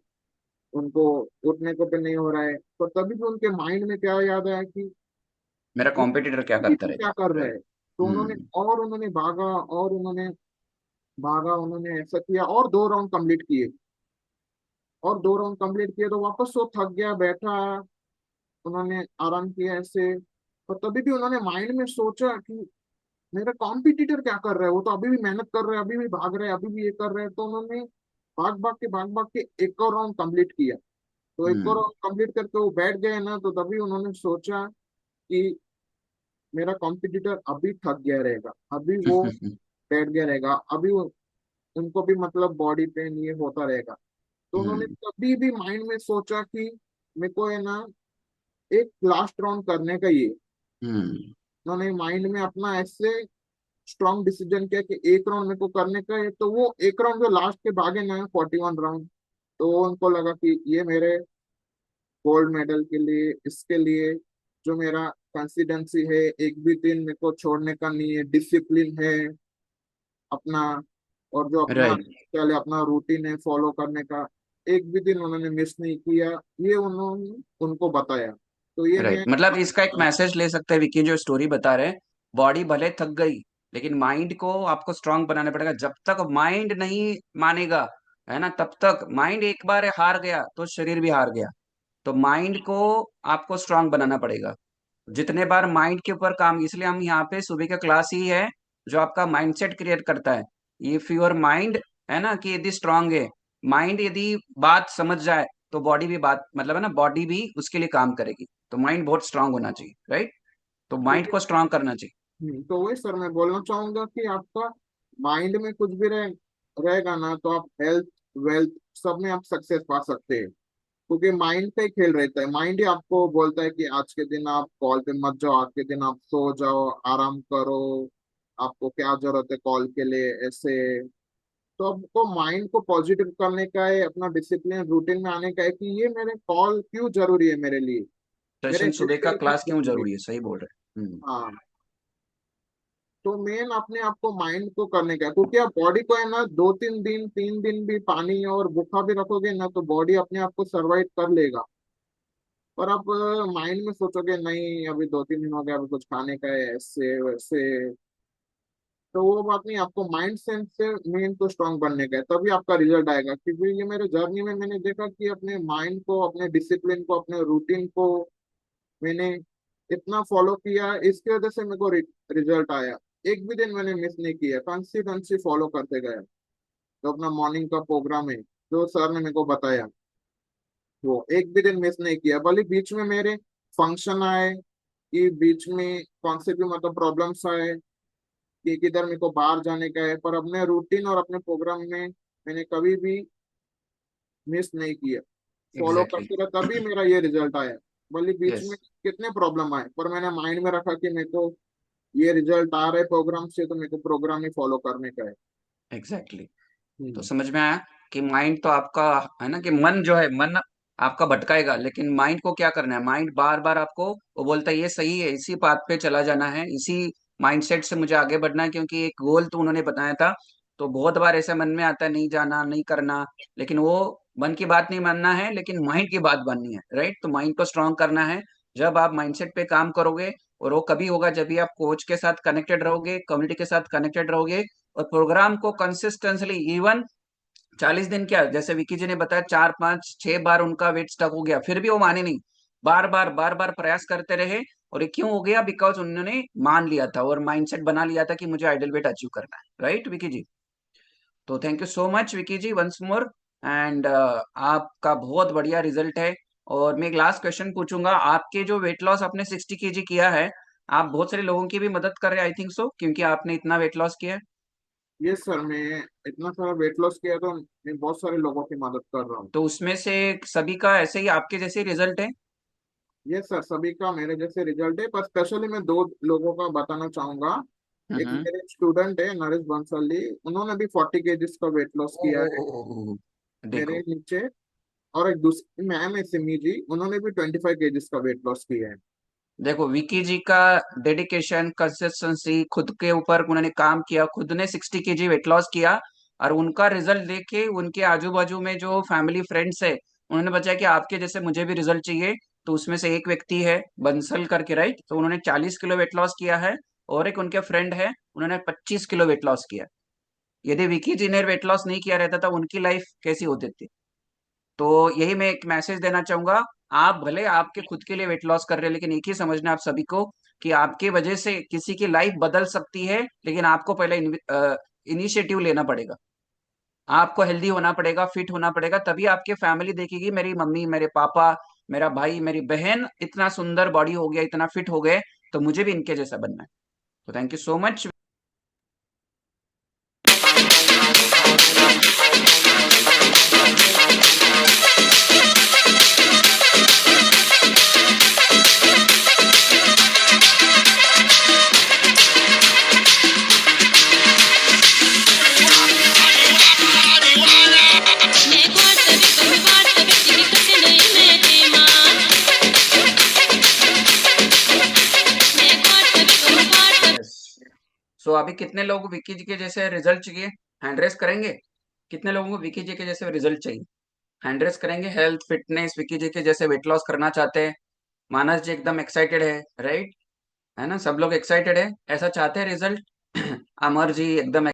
उनको उठने को भी नहीं हो रहा है। तो तभी भी उनके माइंड में क्या याद आया कि मेरा कॉम्पिटिटर क्या करता क्या रहेगा, कर रहा राइट? है। तो उन्होंने हम्म। और उन्होंने भागा, और उन्होंने भागा, उन्होंने ऐसा किया और 2 राउंड कंप्लीट किए, और 2 राउंड कंप्लीट किए। तो वापस वो थक गया, बैठा, उन्होंने आराम किया ऐसे। और तभी भी उन्होंने माइंड में सोचा कि मेरा कॉम्पिटिटर क्या कर रहा है, वो तो अभी भी मेहनत कर रहा है, अभी भी भाग रहा है, अभी भी ये कर रहा है। तो उन्होंने भाग भाग के एक और राउंड कंप्लीट किया। तो एक और हम्म। राउंड कंप्लीट करके वो बैठ गए ना, तो तभी उन्होंने सोचा कि मेरा कॉम्पिटिटर अभी थक गया रहेगा, अभी वो बैठ गया रहेगा, अभी उनको भी मतलब बॉडी पेन ये होता रहेगा। तो उन्होंने हम्म। कभी भी माइंड में सोचा कि मेरे को है ना एक लास्ट राउंड करने का ये, हम्म। उन्होंने माइंड में अपना ऐसे स्ट्रॉन्ग डिसीजन किया कि एक राउंड मेरे को करने का है। तो वो एक राउंड जो लास्ट के भागे ना 41 राउंड, तो उनको लगा कि ये मेरे गोल्ड मेडल के लिए, इसके लिए जो मेरा कंसिस्टेंसी है, एक भी दिन मेरे को छोड़ने का नहीं है, डिसिप्लिन है अपना, और जो अपना राइट। चले अपना रूटीन है फॉलो करने का, एक भी दिन उन्होंने मिस नहीं किया। ये उन्होंने उनको बताया। तो ये राइट, मैं मतलब इसका एक मैसेज ले सकते हैं विकी जो स्टोरी बता रहे हैं, बॉडी भले थक गई लेकिन माइंड को आपको स्ट्रांग बनाना पड़ेगा। जब तक माइंड नहीं मानेगा, है ना, तब तक माइंड एक बार हार गया तो शरीर भी हार गया। तो माइंड को आपको स्ट्रांग बनाना पड़ेगा। जितने बार माइंड के ऊपर काम, इसलिए हम यहाँ पे सुबह का क्लास ही है जो आपका माइंडसेट क्रिएट करता है। इफ योर माइंड, है ना, कि यदि स्ट्रांग है माइंड, यदि बात समझ जाए तो बॉडी भी बात, मतलब है ना, बॉडी भी उसके लिए काम करेगी। तो माइंड बहुत स्ट्रांग होना चाहिए, राइट? तो तो माइंड को स्ट्रांग करना चाहिए। तो वही सर मैं बोलना चाहूंगा कि आपका माइंड में कुछ भी रहेगा ना, तो आप हेल्थ, वेल्थ सब में आप सक्सेस पा सकते हैं। क्योंकि माइंड का ही खेल रहता है। माइंड ही आपको बोलता है कि आज के दिन आप कॉल पे मत जाओ, आज के दिन आप सो जाओ, आराम करो, आपको क्या जरूरत है कॉल के लिए ऐसे। तो आपको माइंड को पॉजिटिव करने का है, अपना डिसिप्लिन रूटीन में आने का है कि ये मेरे कॉल क्यों जरूरी है मेरे लिए, मेरे सेशन हेल्थ सुबह के का लिए क्यों क्लास क्यों जरूरी है। जरूरी है, सही बोल रहे हैं। हाँ, तो मेन अपने आप को माइंड को करने का है। क्योंकि आप बॉडी को है ना 2-3 दिन, 3 दिन भी पानी और भूखा भी रखोगे ना, तो बॉडी अपने आप को सर्वाइव कर लेगा। पर आप माइंड में सोचोगे नहीं अभी 2-3 दिन हो गया, अभी कुछ खाने का है ऐसे वैसे, तो वो बात नहीं। आपको माइंड सेंस से मेन तो स्ट्रांग बनने का है, तभी आपका रिजल्ट आएगा। क्योंकि ये मेरे जर्नी में मैंने देखा कि अपने माइंड को, अपने डिसिप्लिन को, अपने रूटीन को मैंने इतना फॉलो किया, इसकी वजह से मेरे को रिजल्ट आया। एक भी दिन मैंने मिस नहीं किया, कंसिस्टेंसी फॉलो करते गए। तो अपना मॉर्निंग का प्रोग्राम है जो सर ने मेरे को बताया, वो एक भी दिन मिस नहीं किया। भले बीच में मेरे फंक्शन आए कि बीच में कौन से भी मतलब प्रॉब्लम्स आए कि किधर मेरे को बाहर जाने का है, पर अपने रूटीन और अपने प्रोग्राम में मैंने कभी भी मिस नहीं किया, फॉलो एग्जैक्टली। करते रहा, तभी मेरा ये रिजल्ट आया। भले बीच यस, में कितने प्रॉब्लम आए, पर मैंने माइंड में रखा कि मेरे को ये रिजल्ट आ रहा है प्रोग्राम से, तो मेरे को प्रोग्राम ही फॉलो करने का है। एग्जैक्टली। तो हम्म। समझ में आया कि माइंड तो आपका है ना, कि मन जो है, मन आपका भटकाएगा, लेकिन माइंड को क्या करना है, माइंड बार बार आपको वो बोलता है ये सही है, इसी बात पे चला जाना है, इसी माइंडसेट से मुझे आगे बढ़ना है, क्योंकि एक गोल तो उन्होंने बताया था। तो बहुत बार ऐसा मन में आता है नहीं जाना, नहीं करना, लेकिन वो मन की बात नहीं मानना है, लेकिन माइंड की बात माननी है, राइट। तो माइंड को स्ट्रांग करना है। जब आप माइंडसेट पे काम करोगे, और वो कभी होगा जब भी आप कोच के साथ कनेक्टेड रहोगे, कम्युनिटी के साथ कनेक्टेड रहोगे, और प्रोग्राम को कंसिस्टेंटली, इवन 40 दिन, क्या जैसे विकी जी ने बताया, 4 5 6 बार उनका वेट स्टक हो गया, फिर भी वो माने नहीं, बार बार प्रयास करते रहे। और ये क्यों हो गया? बिकॉज उन्होंने मान लिया था और माइंडसेट बना लिया था कि मुझे आइडल वेट अचीव करना है, राइट विकी जी। तो thank you so much Vicky ji, once more. And आपका बहुत बढ़िया रिजल्ट है। और मैं एक लास्ट क्वेश्चन पूछूंगा, आपके जो वेट लॉस आपने 60 kg किया है, आप बहुत सारे लोगों की भी मदद कर रहे हैं, आई थिंक सो, क्योंकि आपने इतना वेट लॉस किया है। ये सर, मैं इतना सारा वेट लॉस किया तो मैं बहुत सारे लोगों की मदद कर रहा हूँ। तो उसमें से सभी का ऐसे ही आपके जैसे रिजल्ट है? ये सर, सभी का मेरे जैसे रिजल्ट है, पर स्पेशली मैं दो लोगों का बताना चाहूंगा। एक हम्म। मेरे स्टूडेंट है नरेश बंसली, उन्होंने भी 40 kg का वेट लॉस ओ, किया ओ, है ओ, ओ, ओ, मेरे देखो। नीचे। और एक दूसरी मैम है सिमी जी, उन्होंने भी 25 kg का वेट लॉस किया है। देखो विकी जी का डेडिकेशन, कंसिस्टेंसी, खुद के ऊपर उन्होंने काम किया, खुद ने 60 kg वेट लॉस किया, और उनका रिजल्ट देख के उनके आजू बाजू में जो फैमिली फ्रेंड्स है, उन्होंने बताया कि आपके जैसे मुझे भी रिजल्ट चाहिए। तो उसमें से एक व्यक्ति है बंसल करके, राइट, तो उन्होंने 40 किलो वेट लॉस किया है, और एक उनके फ्रेंड है, उन्होंने 25 किलो वेट लॉस किया। यदि विकी जी ने वेट लॉस नहीं किया रहता था, उनकी लाइफ कैसी होती थी? तो यही मैं एक मैसेज देना चाहूंगा। आप भले आपके खुद के लिए वेट लॉस कर रहे हैं, लेकिन एक ही समझना आप सभी को, कि आपके वजह से किसी की लाइफ बदल सकती है, लेकिन आपको पहले इनिशिएटिव लेना पड़ेगा। आपको हेल्दी होना पड़ेगा, फिट होना पड़ेगा, तभी आपकी फैमिली देखेगी मेरी मम्मी, मेरे पापा, मेरा भाई, मेरी बहन इतना सुंदर बॉडी हो गया, इतना फिट हो गए, तो मुझे भी इनके जैसा बनना है। तो थैंक यू सो मच। सो अभी कितने लोग विकी जी के जैसे रिजल्ट चाहिए? हैंड रेस करेंगे। कितने लोगों को विकी जी के जैसे रिजल्ट चाहिए? हैंड रेस करेंगे। हेल्थ फिटनेस विकी जी के जैसे वेट लॉस करना चाहते हैं? मानस जी एकदम एक्साइटेड है, राइट, है ना, सब लोग एक्साइटेड है, ऐसा चाहते हैं रिजल्ट। अमर जी एकदम